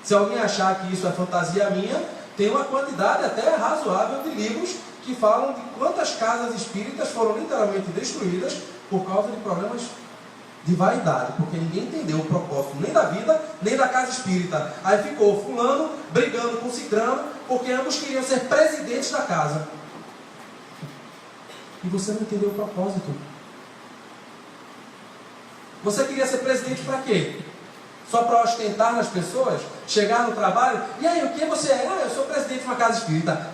Se alguém achar que isso é fantasia minha, tem uma quantidade até razoável de livros que falam de quantas casas espíritas foram literalmente destruídas por causa de problemas de vaidade, porque ninguém entendeu o propósito nem da vida, nem da casa espírita. Aí ficou fulano brigando com cicrano, porque ambos queriam ser presidentes da casa. E você não entendeu o propósito. Você queria ser presidente para quê? Só para ostentar nas pessoas? Chegar no trabalho? E aí, o que você é? Eu sou presidente de uma casa espírita.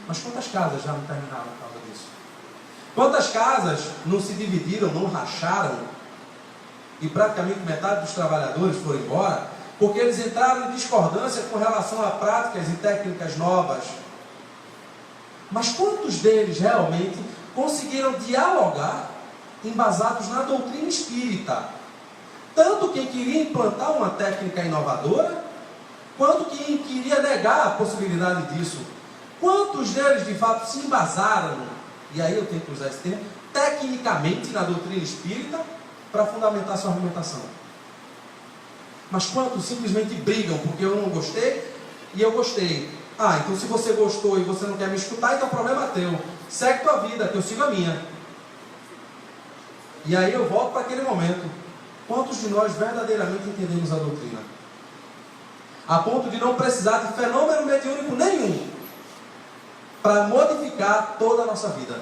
Mas quantas casas já não terminaram por causa disso? Quantas casas não se dividiram, não racharam, e praticamente metade dos trabalhadores foram embora, porque eles entraram em discordância com relação a práticas e técnicas novas? Mas quantos deles realmente conseguiram dialogar embasados na doutrina espírita? Tanto quem queria implantar uma técnica inovadora, quanto quem queria negar a possibilidade disso. Quantos deles de fato se embasaram, e aí eu tenho que usar esse termo, tecnicamente na doutrina espírita para fundamentar sua argumentação? Mas quantos simplesmente brigam porque eu não gostei e eu gostei? Ah, então se você gostou e você não quer me escutar, então o problema é teu. Segue tua vida, que eu sigo a minha. E aí eu volto para aquele momento. Quantos de nós verdadeiramente entendemos a doutrina? A ponto de não precisar de fenômeno mediúnico nenhum para modificar toda a nossa vida.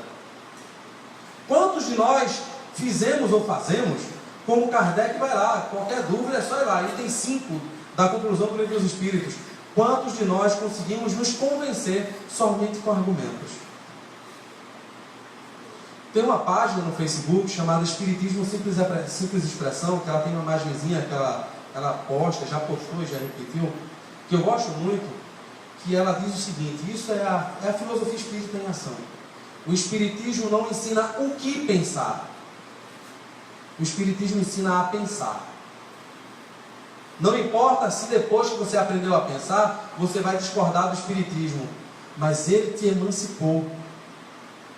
Quantos de nós fizemos ou fazemos como Kardec vai lá, qualquer dúvida é só ir lá, item 5 da conclusão do Livro dos Espíritos. Quantos de nós conseguimos nos convencer somente com argumentos? Tem uma página no Facebook chamada Espiritismo Simples Expressão, que ela tem uma imagenzinha que ela posta, já postou e já repetiu, que eu gosto muito, que ela diz o seguinte: isso é a filosofia espírita em ação. O Espiritismo não ensina o que pensar. O Espiritismo ensina a pensar. Não importa se depois que você aprendeu a pensar, você vai discordar do Espiritismo, mas ele te emancipou.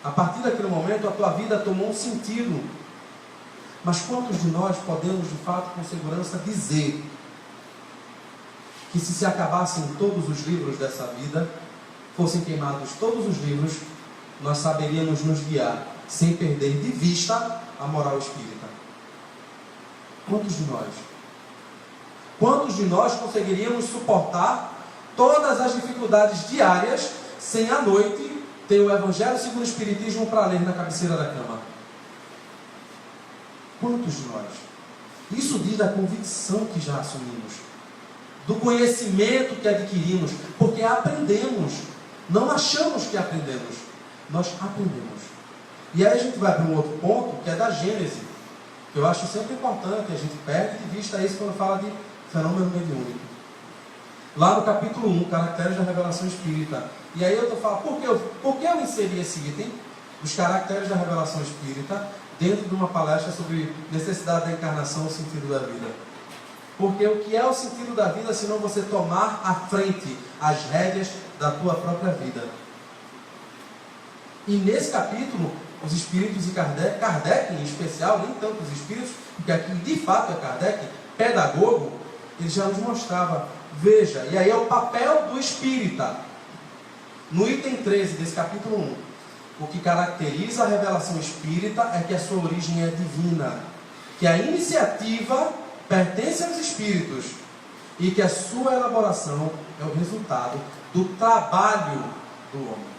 A partir daquele momento, a tua vida tomou um sentido. Mas quantos de nós podemos, de fato, com segurança, dizer que se acabassem todos os livros dessa vida, fossem queimados todos os livros, nós saberíamos nos guiar, sem perder de vista a moral espírita? Quantos de nós? Quantos de nós conseguiríamos suportar todas as dificuldades diárias, sem à noite ter o Evangelho segundo o Espiritismo para ler na cabeceira da cama? Quantos de nós? Isso diz da convicção que já assumimos, do conhecimento que adquirimos, porque aprendemos. Não achamos que aprendemos, nós aprendemos. E aí a gente vai para um outro ponto, que é da Gênese, que eu acho sempre importante, a gente perde de vista isso quando fala de fenômeno mediúnico. Lá no capítulo 1, Caracteres da Revelação Espírita. E aí eu estou falando, por que eu inseri esse item dos Caracteres da Revelação Espírita dentro de uma palestra sobre necessidade da encarnação, o sentido da vida? Porque o que é o sentido da vida, se não você tomar à frente as rédeas da tua própria vida? E nesse capítulo, os espíritos e Kardec em especial, nem tanto os espíritos, porque aqui de fato é Kardec, pedagogo, ele já nos mostrava, veja, e aí é o papel do espírita. No item 13 desse capítulo 1, o que caracteriza a revelação espírita é que a sua origem é divina, que a iniciativa pertence aos espíritos e que a sua elaboração é o resultado do trabalho do homem.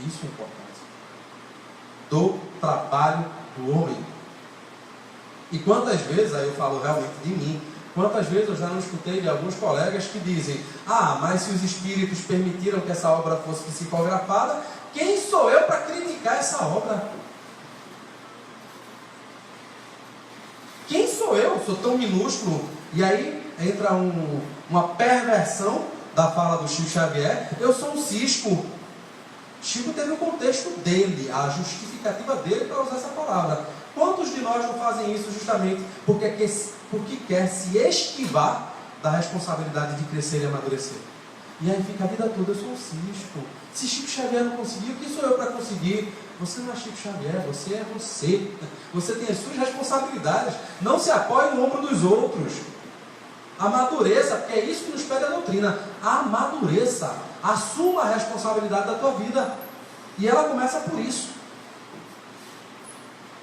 Isso é importante. Do trabalho do homem. E quantas vezes, aí eu falo realmente de mim, quantas vezes eu já não escutei de alguns colegas que dizem: ah, mas se os espíritos permitiram que essa obra fosse psicografada, quem sou eu para criticar essa obra? Quem sou eu? Sou tão minúsculo. E aí entra uma perversão da fala do Chico Xavier. Eu sou um cisco. Chico teve o contexto dele, a justificativa dele para usar essa palavra. Quantos de nós não fazem isso justamente porque quer se esquivar da responsabilidade de crescer e amadurecer? E aí fica a vida toda: eu sou um cisco. Se Chico Xavier não conseguiu, quem sou eu para conseguir? Você não é Chico Xavier, você é você. Você tem as suas responsabilidades. Não se apoie no ombro dos outros. Amadureça, porque é isso que nos pede a doutrina. Amadureça. Assuma a responsabilidade da tua vida. E ela começa por isso.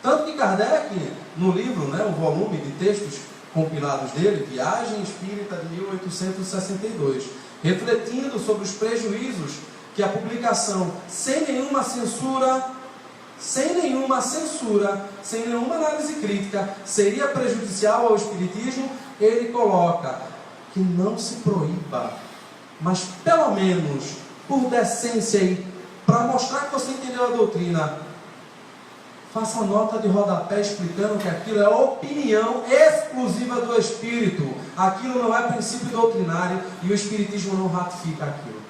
Tanto que Kardec, no livro, o volume de textos compilados dele, Viagem Espírita de 1862, refletindo sobre os prejuízos que a publicação, sem nenhuma censura, sem nenhuma análise crítica, seria prejudicial ao espiritismo, ele coloca: que não se proíba, mas pelo menos, por decência e para mostrar que você entendeu a doutrina, faça nota de rodapé explicando que aquilo é opinião exclusiva do Espírito. Aquilo não é princípio doutrinário e o Espiritismo não ratifica aquilo.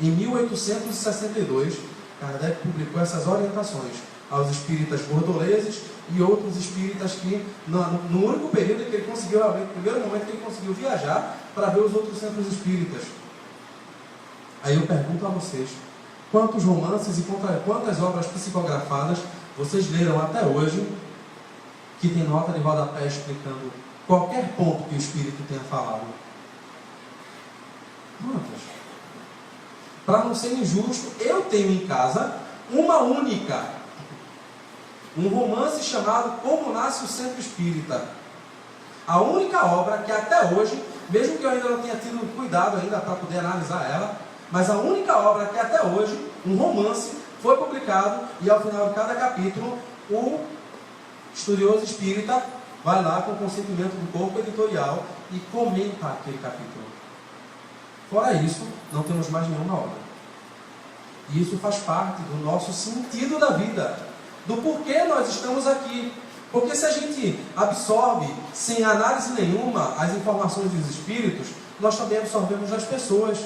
Em 1862, Kardec publicou essas orientações aos espíritas bordoleses e outros espíritas que, no único período em que ele conseguiu, realmente, no primeiro momento que ele conseguiu viajar para ver os outros centros espíritas. Aí eu pergunto a vocês, quantos romances e quantas obras psicografadas vocês leram até hoje que tem nota de rodapé explicando qualquer ponto que o Espírito tenha falado? Quantas? Para não ser injusto, eu tenho em casa uma única, um romance chamado Como Nasce o Centro Espírita. A única obra que até hoje, mesmo que eu ainda não tenha tido cuidado ainda para poder analisar ela, mas a única obra que até hoje, um romance, foi publicado e ao final de cada capítulo, o estudioso espírita vai lá com o consentimento do corpo editorial e comenta aquele capítulo. Fora isso, não temos mais nenhuma obra. E isso faz parte do nosso sentido da vida, do porquê nós estamos aqui. Porque se a gente absorve, sem análise nenhuma, as informações dos espíritos, nós também absorvemos das pessoas.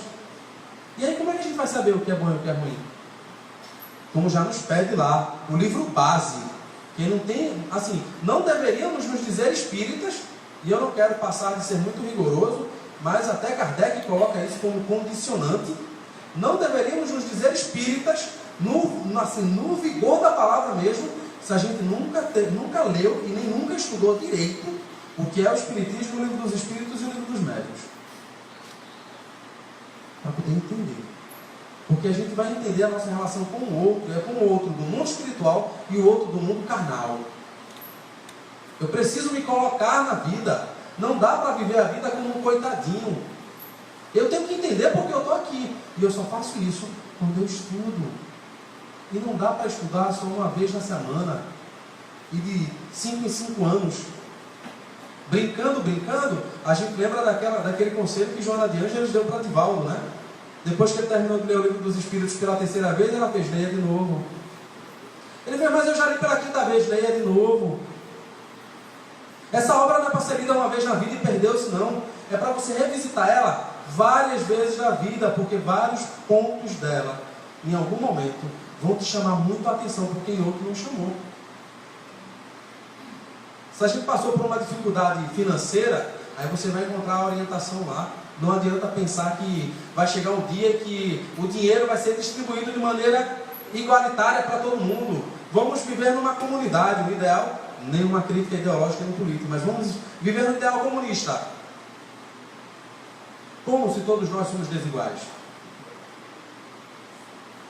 E aí como é que a gente vai saber o que é bom e o que é ruim? Como já nos pede lá, o livro base. Quem não tem, assim, não deveríamos nos dizer espíritas, e eu não quero passar de ser muito rigoroso, mas até Kardec coloca isso como condicionante. Não deveríamos nos dizer espíritas, no vigor da palavra mesmo, se a gente nunca leu e nem nunca estudou direito o que é o Espiritismo, o Livro dos Espíritos e o Livro dos Médiuns. Para poder entender. Porque a gente vai entender a nossa relação com o outro do mundo espiritual e o outro do mundo carnal. Eu preciso me colocar na vida. Não dá para viver a vida como um coitadinho. Eu tenho que entender porque eu estou aqui. E eu só faço isso quando eu estudo. E não dá para estudar só uma vez na semana. E de 5 em 5 anos. Brincando, a gente lembra daquele conselho que Joana de Ângeles deu para Divaldo, né? Depois que ele terminou de ler o Livro dos Espíritos pela 3ª vez, ela fez, leia de novo. Ele fez, mas eu já li pela 5ª vez, leia de novo. Essa obra não é para ser lida uma vez na vida e perdeu-se, não. É para você revisitar ela várias vezes na vida, porque vários pontos dela, em algum momento, vão te chamar muito a atenção, porque em outro não chamou. Se a gente passou por uma dificuldade financeira, aí você vai encontrar a orientação lá. Não adianta pensar que vai chegar um dia que o dinheiro vai ser distribuído de maneira igualitária para todo mundo. Vamos viver numa comunidade, o ideal, nenhuma crítica ideológica nem política, mas vamos viver no ideal comunista. Como se todos nós somos desiguais?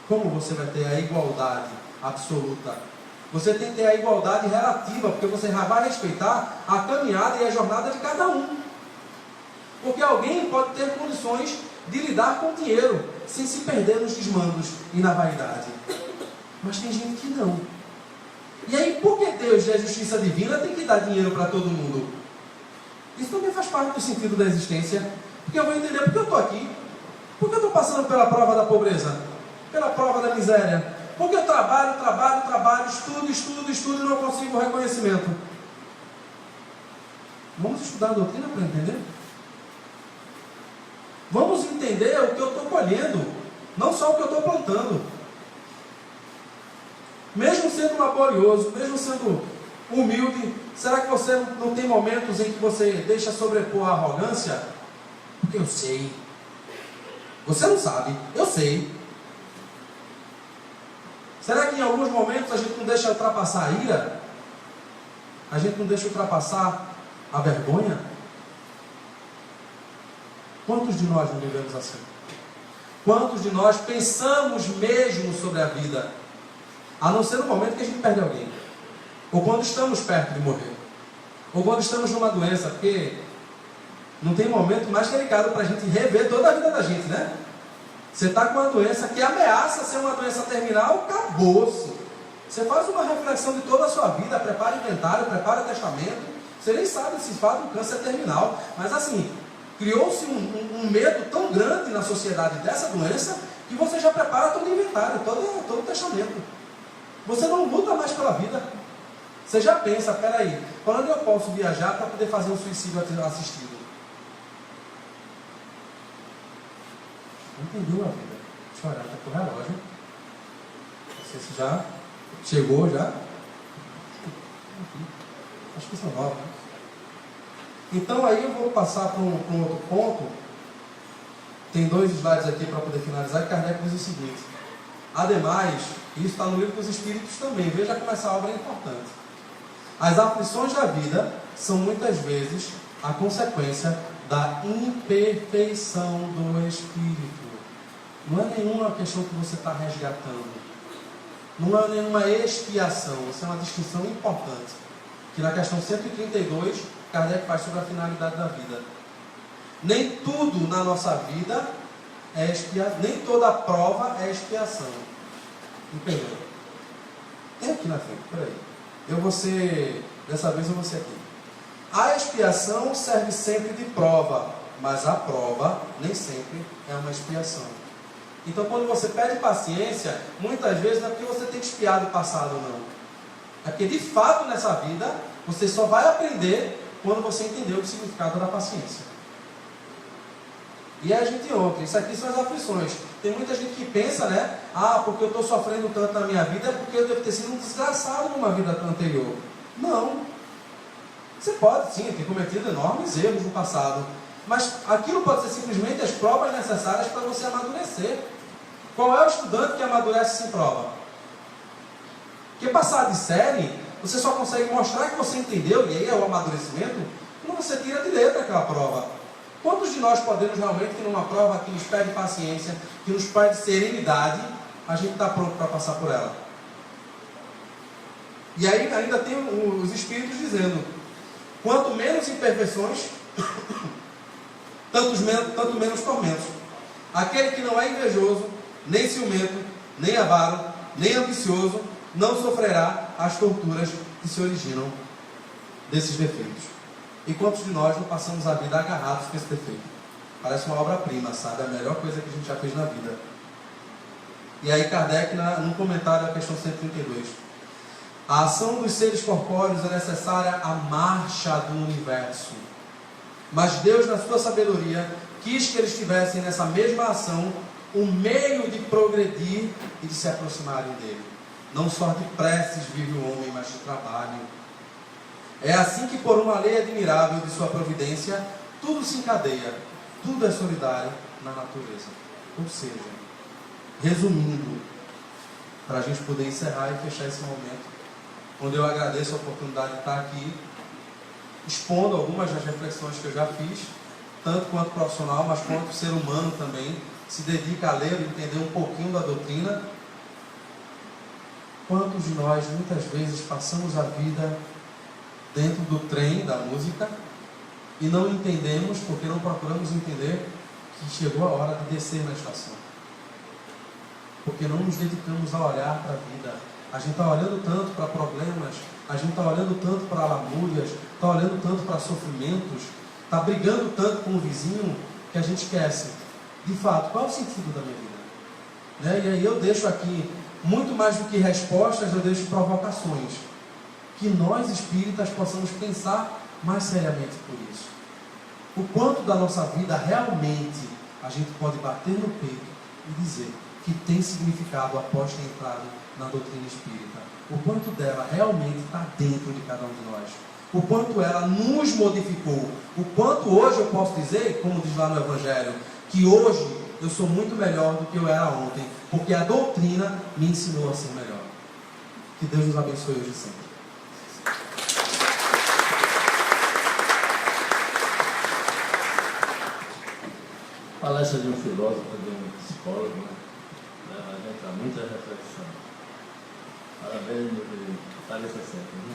Como você vai ter a igualdade absoluta? Você tem que ter a igualdade relativa, porque você vai respeitar a caminhada e a jornada de cada um. Porque alguém pode ter condições de lidar com o dinheiro, sem se perder nos desmandos e na vaidade. Mas tem gente que não. E aí, por que Deus, é justiça divina, tem que dar dinheiro para todo mundo? Isso também faz parte do sentido da existência. Porque eu vou entender porque eu estou aqui. Porque eu estou passando pela prova da pobreza, pela prova da miséria. Porque eu trabalho, estudo e não consigo reconhecimento. Vamos estudar a doutrina para entender? Vamos entender o que eu estou colhendo, não só o que eu estou plantando. Mesmo sendo laborioso, mesmo sendo humilde, será que você não tem momentos em que você deixa sobrepor a arrogância? Porque eu sei. Você não sabe, eu sei. Será que em alguns momentos a gente não deixa ultrapassar a ira? A gente não deixa ultrapassar a vergonha? Quantos de nós não vivemos assim? Quantos de nós pensamos mesmo sobre a vida? A não ser no momento que a gente perde alguém. Ou quando estamos perto de morrer. Ou quando estamos numa doença, porque não tem momento mais delicado para a gente rever toda a vida da gente, né? Você está com uma doença que ameaça ser uma doença terminal, acabou-se. Você faz uma reflexão de toda a sua vida, prepara inventário, prepara testamento. Você nem sabe se faz um câncer terminal. Mas assim, Criou-se um medo tão grande na sociedade dessa doença que você já prepara todo o inventário, todo o testamento. Você não luta mais pela vida. Você já pensa, peraí, quando eu posso viajar para poder fazer um suicídio assistido? Não entendeu a vida. Deixa eu olhar aqui pro relógio. Não sei se já chegou já. Acho que são 9, né? Então aí eu vou passar para um outro ponto. Tem 2 slides aqui para poder finalizar. E Kardec diz o seguinte: ademais, isso está no Livro dos Espíritos também. Veja como essa obra é importante. As aflições da vida são muitas vezes a consequência da imperfeição do espírito. Não é nenhuma questão que você está resgatando. Não é nenhuma expiação. Isso é uma distinção importante. Que na questão 132, Kardec faz sobre a finalidade da vida. Nem tudo na nossa vida é expiação. Nem toda prova é expiação. Entendeu? Tem aqui na frente, peraí. Dessa vez eu vou ser aqui. A expiação serve sempre de prova, mas a prova nem sempre é uma expiação. Então, quando você pede paciência, muitas vezes não é porque você tem que expiar do passado, não. É porque, de fato, nessa vida, você só vai aprender quando você entender o significado da paciência. E a gente ouve, isso aqui são as aflições. Tem muita gente que pensa, né? Porque eu estou sofrendo tanto na minha vida, é porque eu devo ter sido um desgraçado numa vida anterior. Não. Você pode, sim, ter cometido enormes erros no passado. Mas aquilo pode ser simplesmente as provas necessárias para você amadurecer. Qual é o estudante que amadurece sem prova? Porque passar de série, você só consegue mostrar que você entendeu, e aí é o amadurecimento, quando você tira de letra aquela prova. Quantos de nós podemos realmente, que numa prova que nos pede paciência, que nos pede serenidade, a gente está pronto para passar por ela? E aí ainda tem os Espíritos dizendo, quanto menos imperfeições, tanto menos tormentos. Aquele que não é invejoso, nem ciumento, nem avaro, nem ambicioso, não sofrerá as torturas que se originam desses defeitos. E quantos de nós não passamos a vida agarrados com esse defeito? Parece uma obra-prima, sabe? A melhor coisa que a gente já fez na vida. E aí Kardec, no comentário da questão 132, a ação dos seres corpóreos é necessária à marcha do universo. Mas Deus, na sua sabedoria, quis que eles tivessem nessa mesma ação um meio de progredir e de se aproximarem dele. Não só de preces vive o homem, mas de trabalho. É assim que, por uma lei admirável de sua providência, tudo se encadeia, tudo é solidário na natureza. Ou seja, resumindo, para a gente poder encerrar e fechar esse momento, onde eu agradeço a oportunidade de estar aqui, expondo algumas das reflexões que eu já fiz, tanto quanto profissional, mas quanto ser humano também, se dedica a ler e entender um pouquinho da doutrina. Quantos de nós, muitas vezes, passamos a vida dentro do trem da música e não entendemos, porque não procuramos entender que chegou a hora de descer na estação, porque não nos dedicamos a olhar para a vida. A gente está olhando tanto para problemas, a gente está olhando tanto para lamúrias, está olhando tanto para sofrimentos, está brigando tanto com o vizinho, que a gente esquece, de fato, qual é o sentido da minha vida, né? E aí eu deixo aqui, muito mais do que respostas, eu deixo provocações, que nós espíritas possamos pensar mais seriamente por isso. O quanto da nossa vida realmente a gente pode bater no peito e dizer que tem significado após ter entrado na doutrina espírita. O quanto dela realmente está dentro de cada um de nós. O quanto ela nos modificou. O quanto hoje eu posso dizer, como diz lá no Evangelho, que hoje eu sou muito melhor do que eu era ontem, porque a doutrina me ensinou a ser melhor. Que Deus nos abençoe hoje e sempre. Palestra de um filósofo, de um psicólogo, né? Leva a gente a muita reflexão. Parabéns, meu querido. Pareça sempre, né?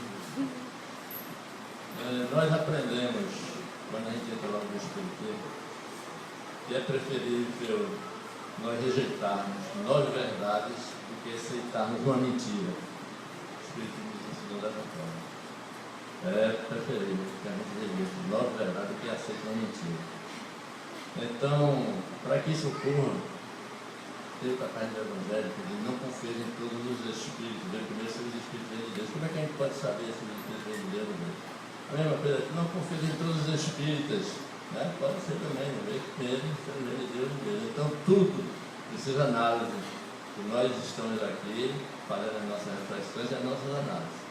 Nós aprendemos, quando a gente entra lá no Espiritismo, que é preferível nós rejeitarmos 9 verdades do que aceitarmos uma mentira. O Espiritismo nos ensinou dessa forma. É preferível que a gente rejeite 9 verdades do que aceite uma mentira. Então, para que isso ocorra, tem o capaz do Evangelho que ele não confia em todos os espíritos, vem primeiro se os espíritos vêm de Deus. Como é que a gente pode saber se os espíritos vêm de Deus ou não? A mesma coisa aqui, não confia em todos os espíritas, né? Pode ser também, não vem mesmo, se ele vem de Deus ou não. Então, tudo precisa análise. E nós estamos aqui fazendo as nossas reflexões e as nossas análises.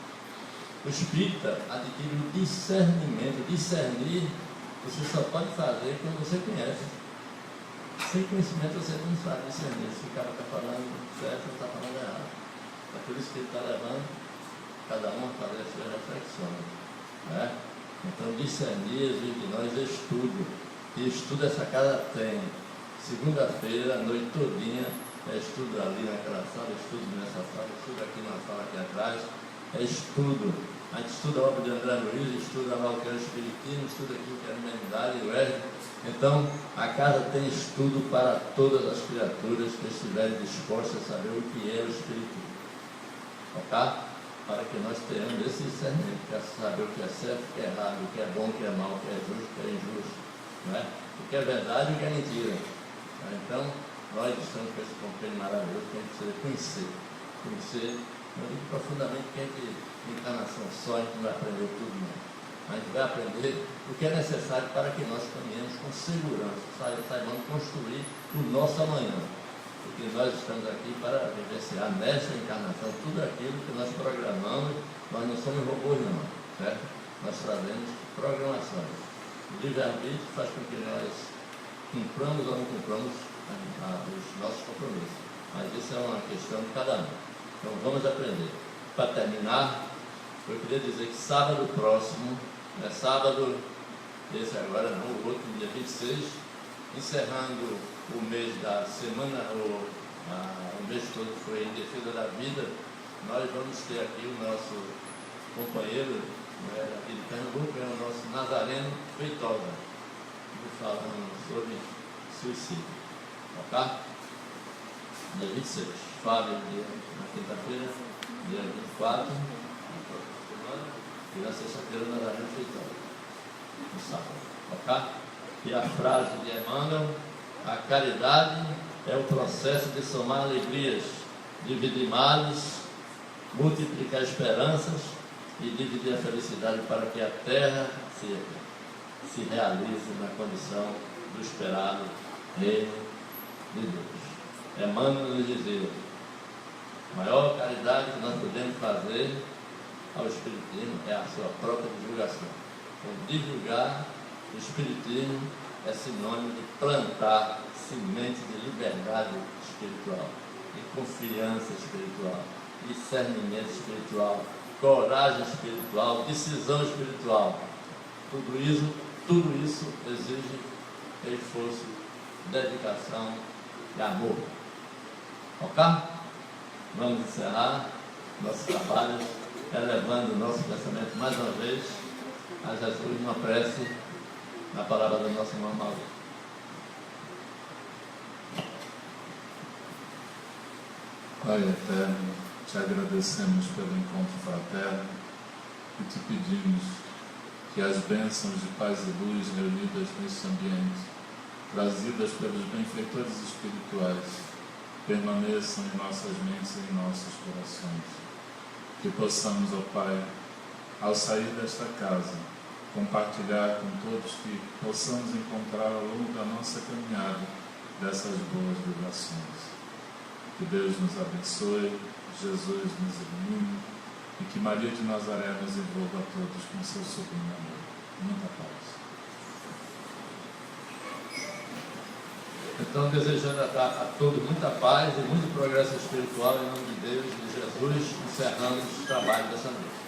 O espírita adquire o discernimento. Discernir você só pode fazer quando você conhece. Sem conhecimento você não sabe discernir se o cara está falando certo ou está falando errado. É por isso que ele está levando cada um a fazer as suas reflexões, né? Então discernir exige de nós estudo. E estudo essa casa tem. Segunda-feira, a noite todinha, é estudo ali naquela sala, estudo nessa sala, estudo aqui na sala aqui atrás, é estudo. A gente estuda a obra de André Luiz, estuda lá o que é o Espiritismo, estuda aqui o que é a humanidade, o Hermes. Então, a casa tem estudo para todas as criaturas que estiverem dispostas a saber o que é o Espiritismo. Ok? Para que nós tenhamos esse discernimento, para saber o que é certo, o que é errado, o que é bom, o que é mau, o que é justo, o que é injusto, não é? O que é verdade e o que é mentira. Então, nós estamos com esse companheiro maravilhoso que a gente precisa conhecer. Conhecer, eu digo profundamente que a gente, encarnação só, a gente não vai aprender tudo, não. A gente vai aprender o que é necessário para que nós caminhemos com segurança, saibamos construir o nosso amanhã. Porque nós estamos aqui para vivenciar nessa encarnação tudo aquilo que nós programamos. Nós não somos robôs, não, certo? Nós trazemos programações. O livre-arbítrio faz com que nós cumpramos ou não cumpramos os nossos compromissos. Mas isso é uma questão de cada um. Então vamos aprender. Para terminar, eu queria dizer que sábado próximo, sábado, esse agora não, o outro dia 26, encerrando o mês da semana, o mês todo foi em defesa da vida, nós vamos ter aqui o nosso companheiro, aqui de Pernambuco, é o nosso Nazareno Feitosa, falando sobre suicídio. Ok? Dia 26, Fábio, na quinta-feira, dia 24, na próxima semana, e na sexta-feira Nazareno Feitosa, no sábado. Ok? E a frase de Emmanuel: a caridade é o processo de somar alegrias, dividir males, multiplicar esperanças e dividir a felicidade para que a terra se realize na condição do esperado reino de Deus. Emmanuel nos dizia: a maior caridade que nós podemos fazer ao Espiritismo é a sua própria divulgação. Então, divulgar o Espiritismo é sinônimo de plantar semente de liberdade espiritual, de confiança espiritual, discernimento espiritual, coragem espiritual, decisão espiritual. Tudo isso exige esforço, dedicação e amor. Ok? Vamos encerrar nossos trabalhos, elevando o nosso pensamento mais uma vez a Jesus, uma prece na palavra do nosso irmão Mauro. Pai eterno, te agradecemos pelo encontro fraterno e te pedimos que as bênçãos de paz e luz reunidas nesse ambiente, trazidas pelos benfeitores espirituais, permaneçam em nossas mentes e em nossos corações. Que possamos, ó Pai, ao sair desta casa, compartilhar com todos, que possamos encontrar ao longo da nossa caminhada dessas boas vibrações. Que Deus nos abençoe, Jesus nos ilumine e que Maria de Nazaré nos envolva a todos com seu sublime amor. Muita paz. Então, desejando a todos muita paz e muito progresso espiritual em nome de Deus e de Jesus, encerrando o trabalho dessa noite.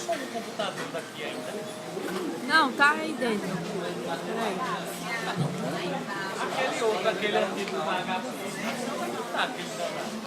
O computador daqui ainda? Não, tá aí dentro. Peraí. Aquele outro, aquele antigo do HP. Tá aquele da